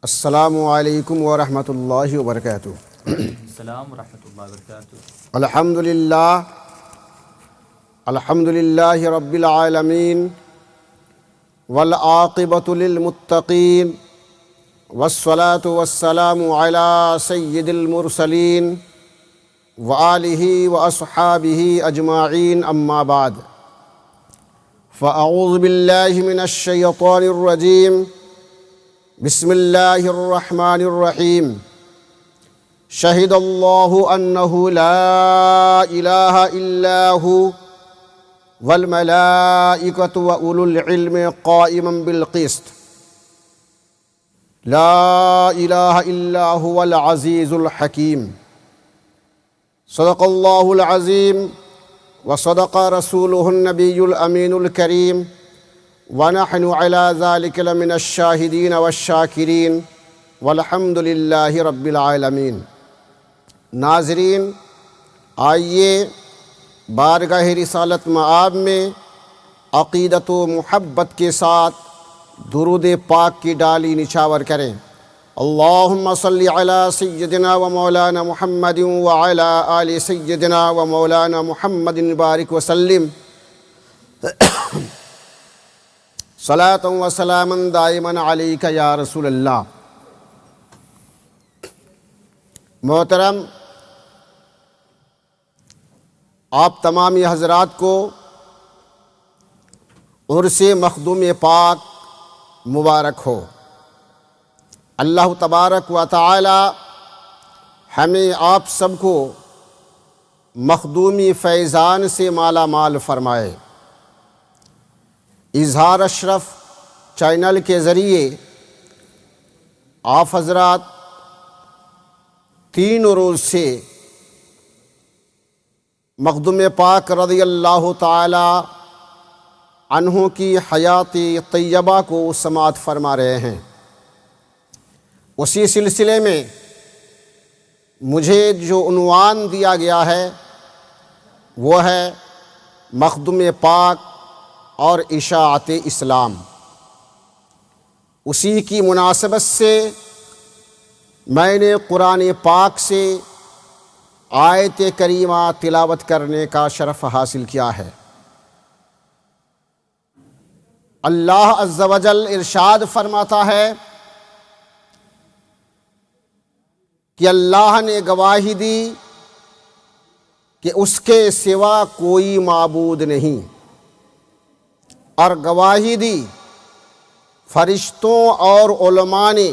السلام علیکم ورحمۃ اللہ وبرکاتہ۔ السلام ورحمۃ اللہ وبرکاتہ۔ الحمد للہ رب العالمین، والعاقبۃ للمتقین، والصلاة والسلام علی سید المرسلین وآلہ واصحابہ اجمعین، اما بعد، فاعوذ باللہ من الشیطان الرجیم، بسم اللہ الرحمن الرحیم، شہد اللہ انہ لا الہ الا ھو والملائکۃ واولو العلم قائما بالقسط، لا الہ الا ھو العزیز الحکیم، صدق اللہ العظیم وصدق رسولہ النبی الامین الکریم، ونحن علی ذلک لمن الشاہدین والشاکرین، والحمد للہ رب العالمین۔ ناظرین، آئیے بارگاہ رسالت مآب میں عقیدت و محبت کے ساتھ درود پاک کی ڈالی نچھاور کریں۔ اللہم صلی علی سیدنا و مولانا محمد وعلی آل سیدنا و مولانا محمد بارک وسلم صلاۃ و سلاما دائما علیک یا رسول اللہ۔ محترم، آپ تمامی حضرات کو عرس مخدوم پاک مبارک ہو۔ اللہ تبارک و تعالی ہمیں آپ سب کو مخدومی فیضان سے مالا مال فرمائے۔ اظہار اشرف چینل کے ذریعے آپ حضرات 3 روز سے مخدوم پاک رضی اللہ تعالی عنہ کی حیات طیبہ کو سماعت فرما رہے ہیں۔ اسی سلسلے میں مجھے جو عنوان دیا گیا ہے وہ ہے مخدوم پاک اور اشاعت اسلام۔ اسی کی مناسبت سے میں نے قرآن پاک سے آیت کریمہ تلاوت کرنے کا شرف حاصل کیا ہے۔ اللہ عز و جل ارشاد فرماتا ہے کہ اللہ نے گواہی دی کہ اس کے سوا کوئی معبود نہیں، اور گواہی دی فرشتوں اور علماء نے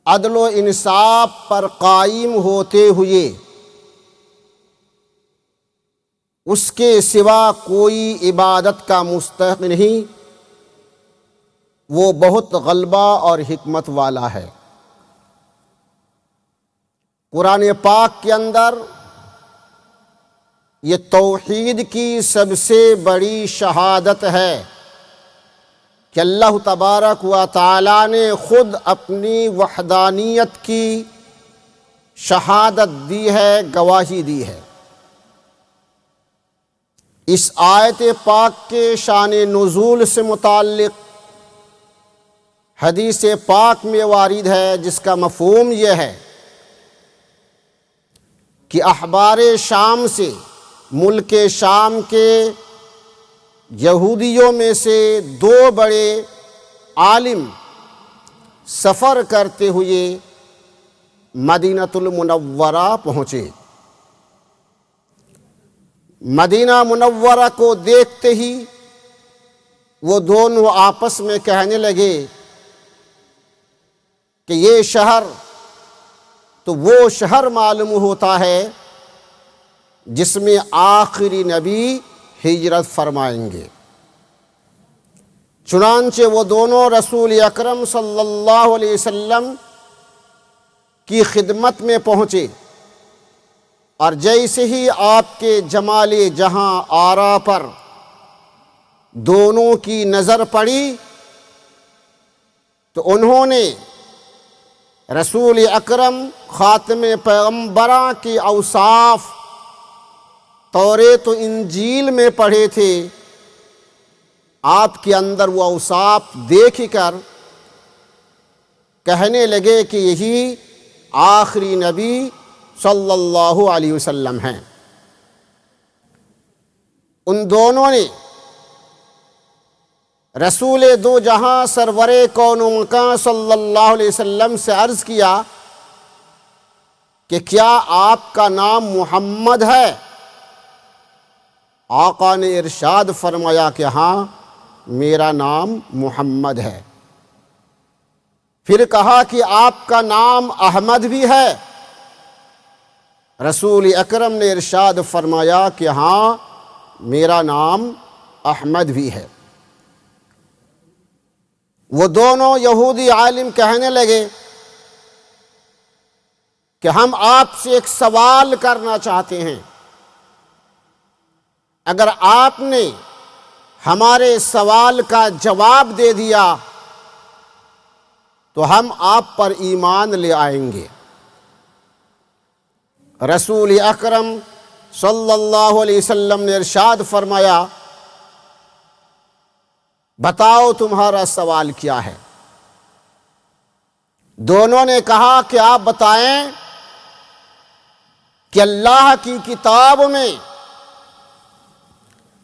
عدل و انصاف پر قائم ہوتے ہوئے اس کے سوا کوئی عبادت کا مستحق نہیں، وہ بہت غلبہ اور حکمت والا ہے۔ قرآن پاک کے اندر یہ توحید کی سب سے بڑی شہادت ہے کہ اللہ تبارک و تعالی نے خود اپنی وحدانیت کی شہادت دی ہے، گواہی دی ہے۔ اس آیت پاک کے شان نزول سے متعلق حدیث پاک میں وارد ہے، جس کا مفہوم یہ ہے کہ احبار شام سے، ملک شام کے یہودیوں میں سے 2 بڑے عالم سفر کرتے ہوئے مدینہ المنورہ پہنچے۔ مدینہ منورہ کو دیکھتے ہی وہ دونوں آپس میں کہنے لگے کہ یہ شہر تو وہ شہر معلوم ہوتا ہے جس میں آخری نبی ہجرت فرمائیں گے۔ چنانچہ وہ دونوں رسول اکرم صلی اللہ علیہ وسلم کی خدمت میں پہنچے، اور جیسے ہی آپ کے جمال جہاں آرا پر دونوں کی نظر پڑی تو انہوں نے رسول اکرم خاتم پیغمبراں کی اوصاف توریت و انجیل میں پڑھے تھے، آپ کے اندر وہ اوصاف دیکھ کر کہنے لگے کہ یہی آخری نبی صلی اللہ علیہ وسلم ہیں۔ ان دونوں نے رسول دو جہاں سرور کون و مکان صلی اللہ علیہ وسلم سے عرض کیا کہ کیا آپ کا نام محمد ہے؟ آقا نے ارشاد فرمایا کہ ہاں، میرا نام محمد ہے۔ پھر کہا کہ آپ کا نام احمد بھی ہے؟ رسول اکرم نے ارشاد فرمایا کہ ہاں، میرا نام احمد بھی ہے۔ وہ دونوں یہودی عالم کہنے لگے کہ ہم آپ سے ایک سوال کرنا چاہتے ہیں، اگر آپ نے ہمارے سوال کا جواب دے دیا تو ہم آپ پر ایمان لے آئیں گے۔ رسول اکرم صلی اللہ علیہ وسلم نے ارشاد فرمایا بتاؤ تمہارا سوال کیا ہے؟ دونوں نے کہا کہ آپ بتائیں کہ اللہ کی کتاب میں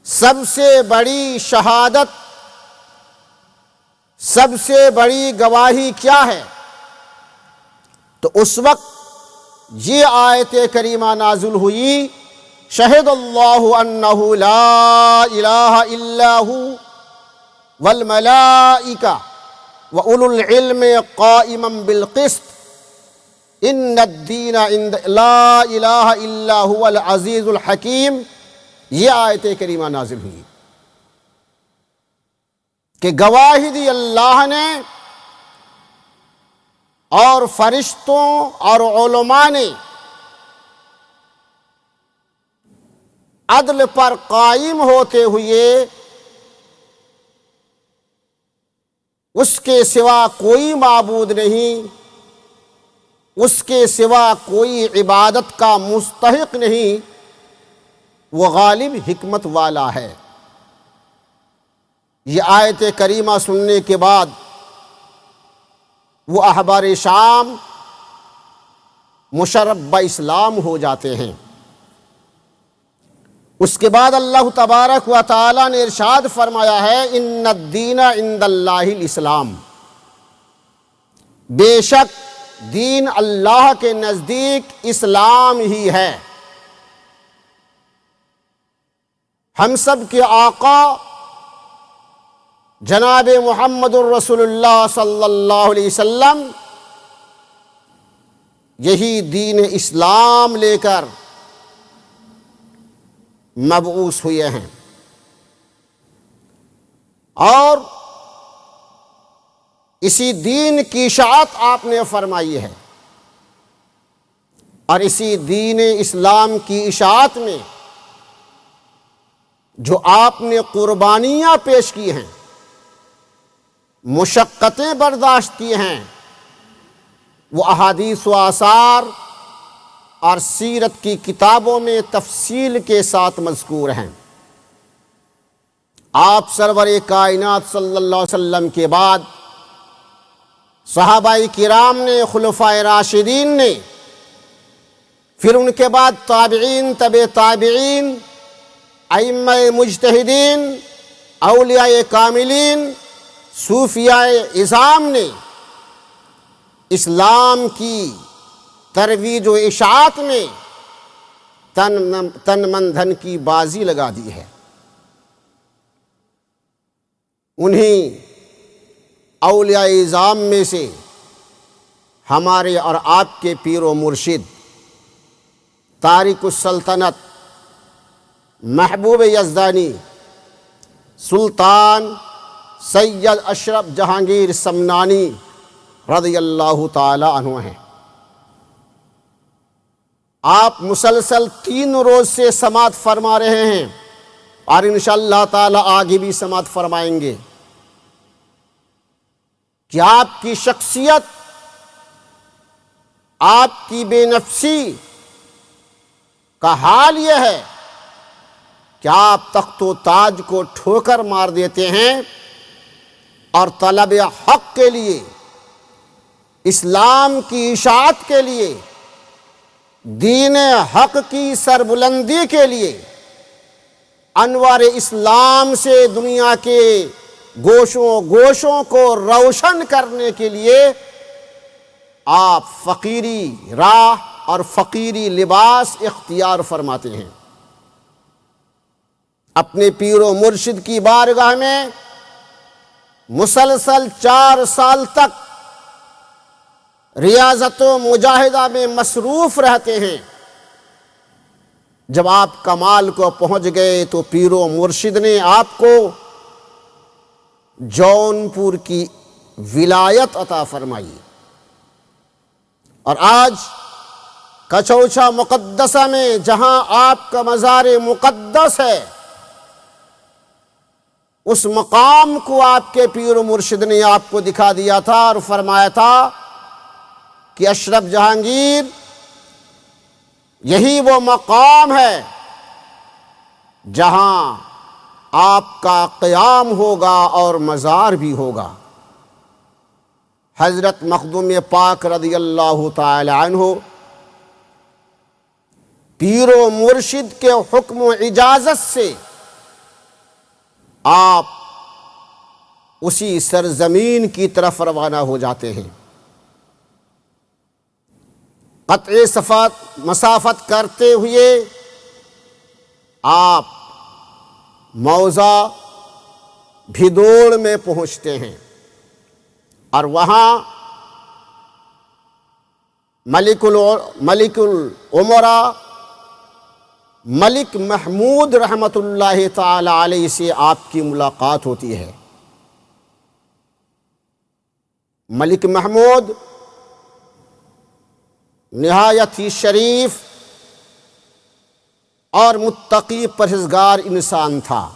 سب سے بڑی شہادت، سب سے بڑی گواہی کیا ہے؟ تو اس وقت یہ آیت کریمہ نازل ہوئی، شہد اللہ انہ لا الہ الا ہو والملائکہ وَأُولُو الْعِلْمِ قَائِمًا بِالْقِسْطِ إِنَّ الدِّينَ لَا إِلَٰهَ إِلَّا هُوَ الْعَزِيزُ الْحَكِيمُ۔ یہ آیت کریمہ نازل ہوئی کہ گواہی دی اللہ نے اور فرشتوں اور علماء نے عدل پر قائم ہوتے ہوئے اس کے سوا کوئی معبود نہیں، اس کے سوا کوئی عبادت کا مستحق نہیں، وہ غالب حکمت والا ہے۔ یہ آیت کریمہ سننے کے بعد وہ احبار شام مشرف اسلام ہو جاتے ہیں۔ اس کے بعد اللہ تبارک و تعالی نے ارشاد فرمایا ہے ان الدین عند اللہ الاسلام، بے شک دین اللہ کے نزدیک اسلام ہی ہے۔ ہم سب کے آقا جناب محمد الرسول اللہ صلی اللہ علیہ وسلم یہی دین اسلام لے کر مبعوث ہوئے ہیں، اور اسی دین کی اشاعت آپ نے فرمائی ہے، اور اسی دین اسلام کی اشاعت میں جو آپ نے قربانیاں پیش کی ہیں، مشقتیں برداشت کی ہیں، وہ احادیث و آثار اور سیرت کی کتابوں میں تفصیل کے ساتھ مذکور ہیں۔ آپ سرور کائنات صلی اللہ علیہ وسلم کے بعد صحابہ کرام نے، خلفائے راشدین نے، پھر ان کے بعد تابعین، تبع تابعین، ائمہ مجتہدین، اولیاء کاملین، صوفیاء اعظام نے اسلام کی ترویج و اشاعت میں تن من دھن کی بازی لگا دی ہے۔ انہیں اولیاء اعظام میں سے ہمارے اور آپ کے پیر و مرشد تارک السلطنت محبوب یزدانی سلطان سید اشرف جہانگیر سمنانی رضی اللہ تعالی عنہ ہیں۔ آپ مسلسل 3 روز سے سماعت فرما رہے ہیں، اور انشاءاللہ تعالی آگے بھی سماعت فرمائیں گے کہ آپ کی شخصیت، آپ کی بے نفسی کا حال یہ ہے کہ آپ تخت و تاج کو ٹھوکر مار دیتے ہیں، اور طلب حق کے لیے، اسلام کی اشاعت کے لیے، دین حق کی سربلندی کے لیے، انوار اسلام سے دنیا کے گوشوں کو روشن کرنے کے لیے آپ فقیری راہ اور فقیری لباس اختیار فرماتے ہیں۔ اپنے پیر و مرشد کی بارگاہ میں مسلسل 4 سال تک ریاضت و مجاہدہ میں مصروف رہتے ہیں۔ جب آپ کمال کو پہنچ گئے تو پیر و مرشد نے آپ کو جونپور کی ولایت عطا فرمائی، اور آج کچوچا مقدسہ میں جہاں آپ کا مزار مقدس ہے، اس مقام کو آپ کے پیر و مرشد نے آپ کو دکھا دیا تھا، اور فرمایا تھا کہ اشرف جہانگیر یہی وہ مقام ہے جہاں آپ کا قیام ہوگا اور مزار بھی ہوگا۔ حضرت مخدوم پاک رضی اللہ تعالی عنہ پیر و مرشد کے حکم و اجازت سے آپ اسی سرزمین کی طرف روانہ ہو جاتے ہیں۔ قطع مسافت کرتے ہوئے آپ موضع بھدوڑ میں پہنچتے ہیں اور وہاں ملک العمراء ملک محمود رحمۃ اللہ تعالی علیہ سے آپ کی ملاقات ہوتی ہے۔ ملک محمود نہایت ہی شریف اور متقی پرہیزگار انسان تھا۔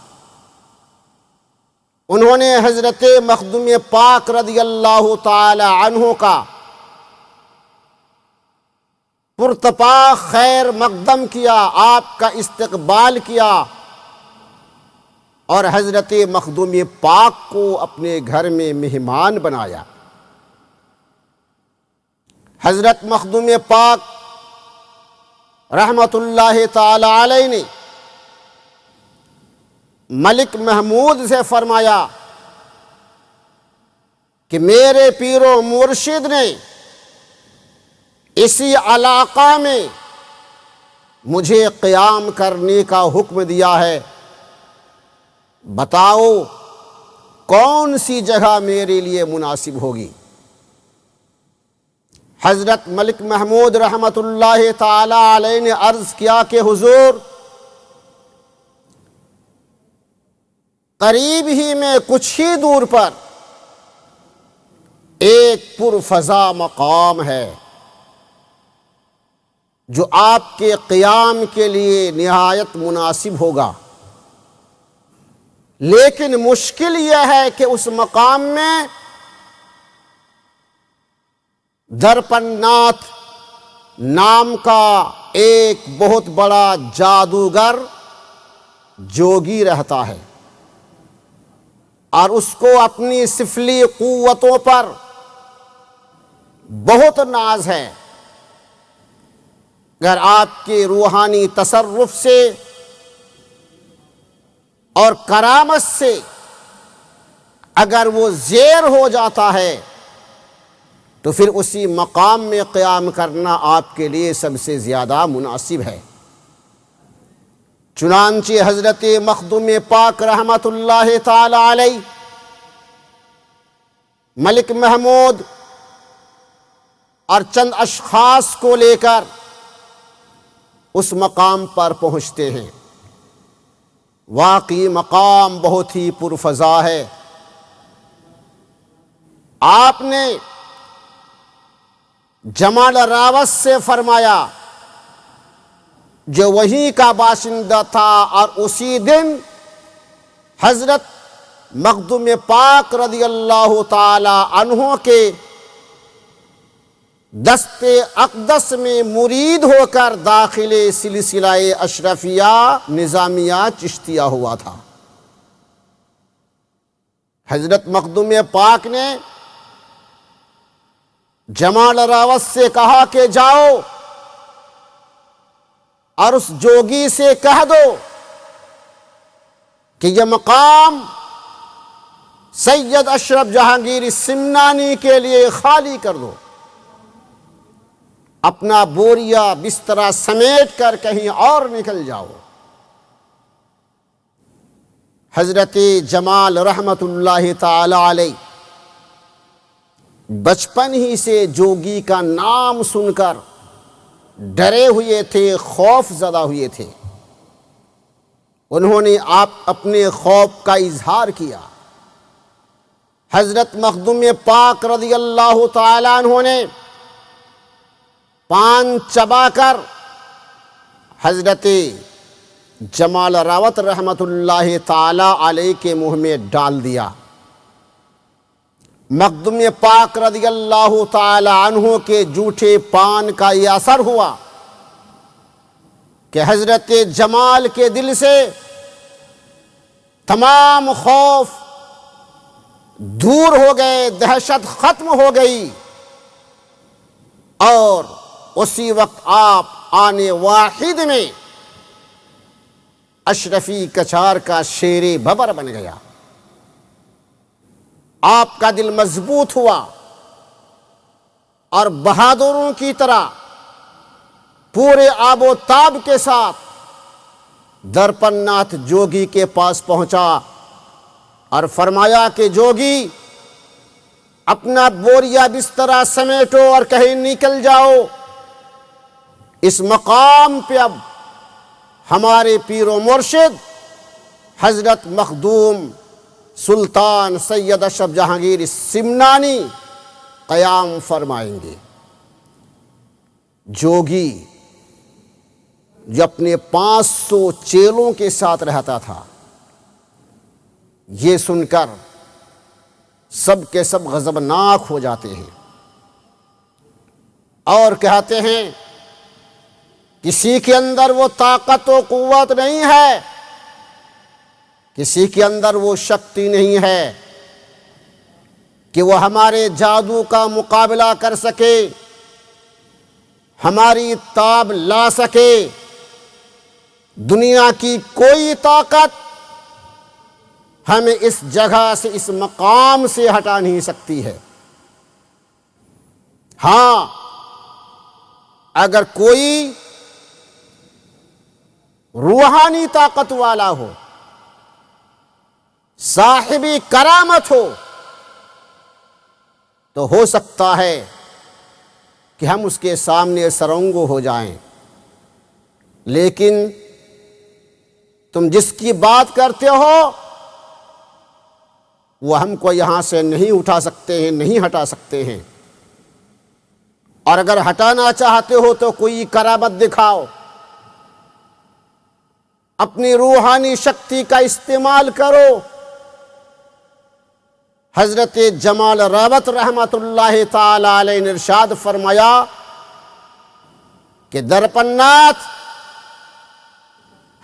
انہوں نے حضرت مخدوم پاک رضی اللہ تعالی عنہ کا پرتپاک خیر مقدم کیا، آپ کا استقبال کیا اور حضرت مخدوم پاک کو اپنے گھر میں مہمان بنایا۔ حضرت مخدوم پاک رحمت اللہ تعالی علیہ نے ملک محمود سے فرمایا کہ میرے پیر و مرشد نے اسی علاقہ میں مجھے قیام کرنے کا حکم دیا ہے، بتاؤ کون سی جگہ میرے لیے مناسب ہوگی۔ حضرت ملک محمود رحمت اللہ تعالی علیہ نے عرض کیا کہ حضور، قریب ہی میں کچھ ہی دور پر ایک پرفضا مقام ہے جو آپ کے قیام کے لیے نہایت مناسب ہوگا، لیکن مشکل یہ ہے کہ اس مقام میں درپناتھ نام کا ایک بہت بڑا جادوگر جوگی رہتا ہے اور اس کو اپنی سفلی قوتوں پر بہت ناز ہے۔ اگر آپ کے روحانی تصرف سے اور کرامت سے اگر وہ زیر ہو جاتا ہے تو پھر اسی مقام میں قیام کرنا آپ کے لیے سب سے زیادہ مناسب ہے۔ چنانچہ حضرت مخدوم پاک رحمت اللہ تعالی علیہ ملک محمود اور چند اشخاص کو لے کر اس مقام پر پہنچتے ہیں۔ واقعی مقام بہت ہی پرفضا ہے۔ آپ نے جمال راوت سے فرمایا جو وہیں کا باشندہ تھا، اور اسی دن حضرت مخدوم پاک رضی اللہ تعالی عنہ کے دست اقدس میں مرید ہو کر داخل سلسلہ اشرفیہ نظامیہ چشتیہ ہوا تھا۔ حضرت مخدوم پاک نے جمال راوت سے کہا کہ جاؤ اور اس جوگی سے کہہ دو کہ یہ مقام سید اشرف جہانگیر سمنانی کے لیے خالی کر دو، اپنا بوریا بسترا سمیٹ کر کہیں اور نکل جاؤ۔ حضرت جمال رحمت اللہ تعالی علیہ بچپن ہی سے جوگی کا نام سن کر ڈرے ہوئے تھے، خوف زدہ ہوئے تھے۔ انہوں نے اپنے خوف کا اظہار کیا۔ حضرت مخدوم پاک رضی اللہ تعالی عنہ نے پان چبا کر حضرت جمال راوت رحمت اللہ تعالی علیہ کے منہ میں ڈال دیا۔ مخدوم پاک رضی اللہ تعالی عنہ کے جھوٹے پان کا یہ اثر ہوا کہ حضرت جمال کے دل سے تمام خوف دور ہو گئے، دہشت ختم ہو گئی، اور اسی وقت آپ آنے واحد میں اشرفی کچار کا شیر ببر بن گیا۔ آپ کا دل مضبوط ہوا اور بہادروں کی طرح پورے آب و تاب کے ساتھ درپن ناتھ جوگی کے پاس پہنچا اور فرمایا کہ جوگی اپنا بوریا بسترا سمیٹو اور کہیں نکل جاؤ، اس مقام پہ اب ہمارے پیر و مرشد حضرت مخدوم سلطان سید اشرف جہانگیر سمنانی قیام فرمائیں گے۔ جوگی جو اپنے 500 چیلوں کے ساتھ رہتا تھا، یہ سن کر سب کے سب غضبناک ہو جاتے ہیں اور کہتے ہیں کسی کے اندر وہ طاقت و قوت نہیں ہے، کسی کے اندر وہ شکتی نہیں ہے کہ وہ ہمارے جادو کا مقابلہ کر سکے، ہماری تاب لا سکے۔ دنیا کی کوئی طاقت ہمیں اس جگہ سے، اس مقام سے ہٹا نہیں سکتی ہے۔ ہاں، اگر کوئی روحانی طاقت والا ہو، صاحبی کرامت ہو، تو ہو سکتا ہے کہ ہم اس کے سامنے سرنگو ہو جائیں، لیکن تم جس کی بات کرتے ہو وہ ہم کو یہاں سے نہیں اٹھا سکتے ہیں، نہیں ہٹا سکتے ہیں، اور اگر ہٹانا چاہتے ہو تو کوئی کرامت دکھاؤ، اپنی روحانی شکتی کا استعمال کرو۔ حضرت جمال راوت رحمت اللہ تعالی علیہ نے ارشاد فرمایا کہ درپنات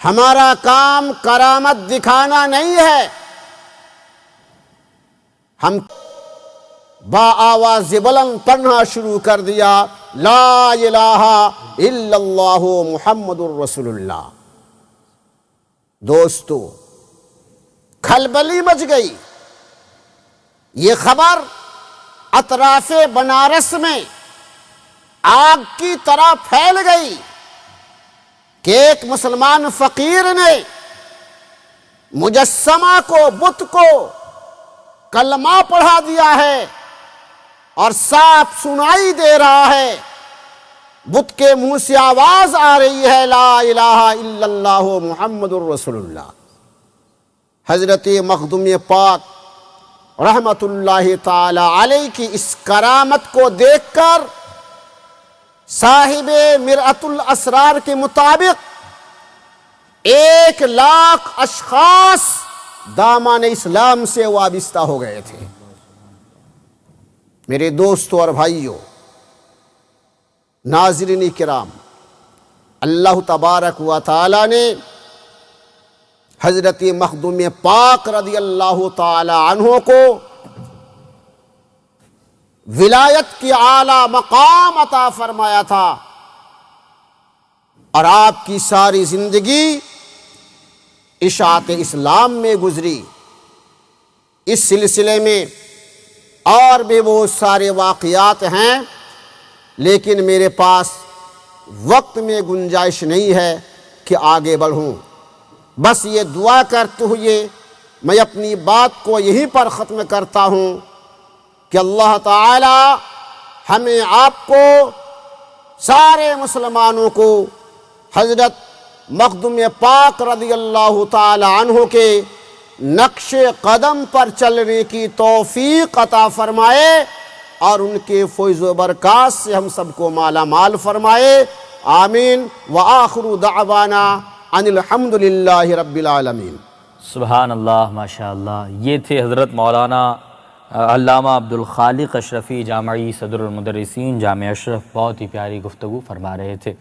ہمارا کام کرامت دکھانا نہیں ہے، ہم با آواز بلند پڑھنا شروع کر دیا، لا الہ الا اللہ محمد الرسول اللہ۔ دوستو، کھلبلی مچ گئی، یہ خبر اطراف بنارس میں آگ کی طرح پھیل گئی کہ ایک مسلمان فقیر نے مجسمہ کو، بت کو کلمہ پڑھا دیا ہے اور صاف سنائی دے رہا ہے، بت کے منہ سے آواز آ رہی ہے، لا الہ الا اللہ محمد الرسول اللہ۔ حضرت مخدوم پاک رحمت اللہ تعالی علیہ کی اس کرامت کو دیکھ کر صاحب مرأت الاسرار کے مطابق 1,00,000 اشخاص دامان اسلام سے وابستہ ہو گئے تھے۔ میرے دوستو اور بھائیو، ناظرین کرام، اللہ تبارک و تعالی نے حضرت مخدوم پاک رضی اللہ تعالی عنہ کو ولایت کی اعلیٰ مقام عطا فرمایا تھا، اور آپ کی ساری زندگی اشاعت اسلام میں گزری۔ اس سلسلے میں اور بھی بہت سارے واقعات ہیں، لیکن میرے پاس وقت میں گنجائش نہیں ہے کہ آگے بڑھوں۔ بس یہ دعا کرتے ہوئے میں اپنی بات کو یہیں پر ختم کرتا ہوں کہ اللہ تعالی ہمیں، آپ کو، سارے مسلمانوں کو حضرت مخدوم پاک رضی اللہ تعالی عنہ کے نقش قدم پر چلنے کی توفیق عطا فرمائے اور ان کے فیض و برکات سے ہم سب کو مالا مال فرمائے۔ آمین۔ وآخر دعوانا ان الحمد للہ رب العالمین۔ سبحان اللہ، ماشاء اللہ۔ یہ تھے حضرت مولانا علامہ عبدالخالق اشرفی، جامعی صدر المدرسین جامعہ اشرف۔ بہت ہی پیاری گفتگو فرما رہے تھے۔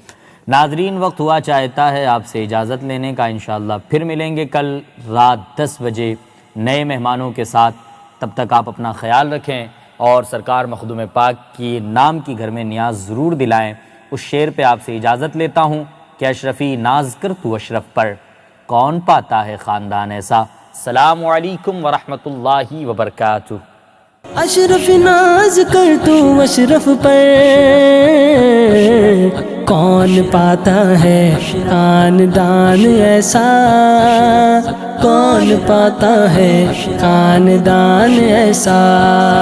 ناظرین وقت ہوا چاہتا ہے آپ سے اجازت لینے کا، انشاءاللہ پھر ملیں گے کل رات 10 بجے نئے مہمانوں کے ساتھ۔ تب تک آپ اپنا خیال رکھیں اور سرکار مخدوم پاک کی نام کی گھر میں نیاز ضرور دلائیں۔ اس شعر پہ آپ سے اجازت لیتا ہوں کہ اشرفی ناز کر تو اشرف پر، کون پاتا ہے خاندان ایسا۔ السلام علیکم ورحمۃ اللہ وبرکاتہ۔ اشرف ناز کر تو اشرف پر، کون پاتا ہے خاندان ایسا، کون پاتا ہے خاندان ایسا۔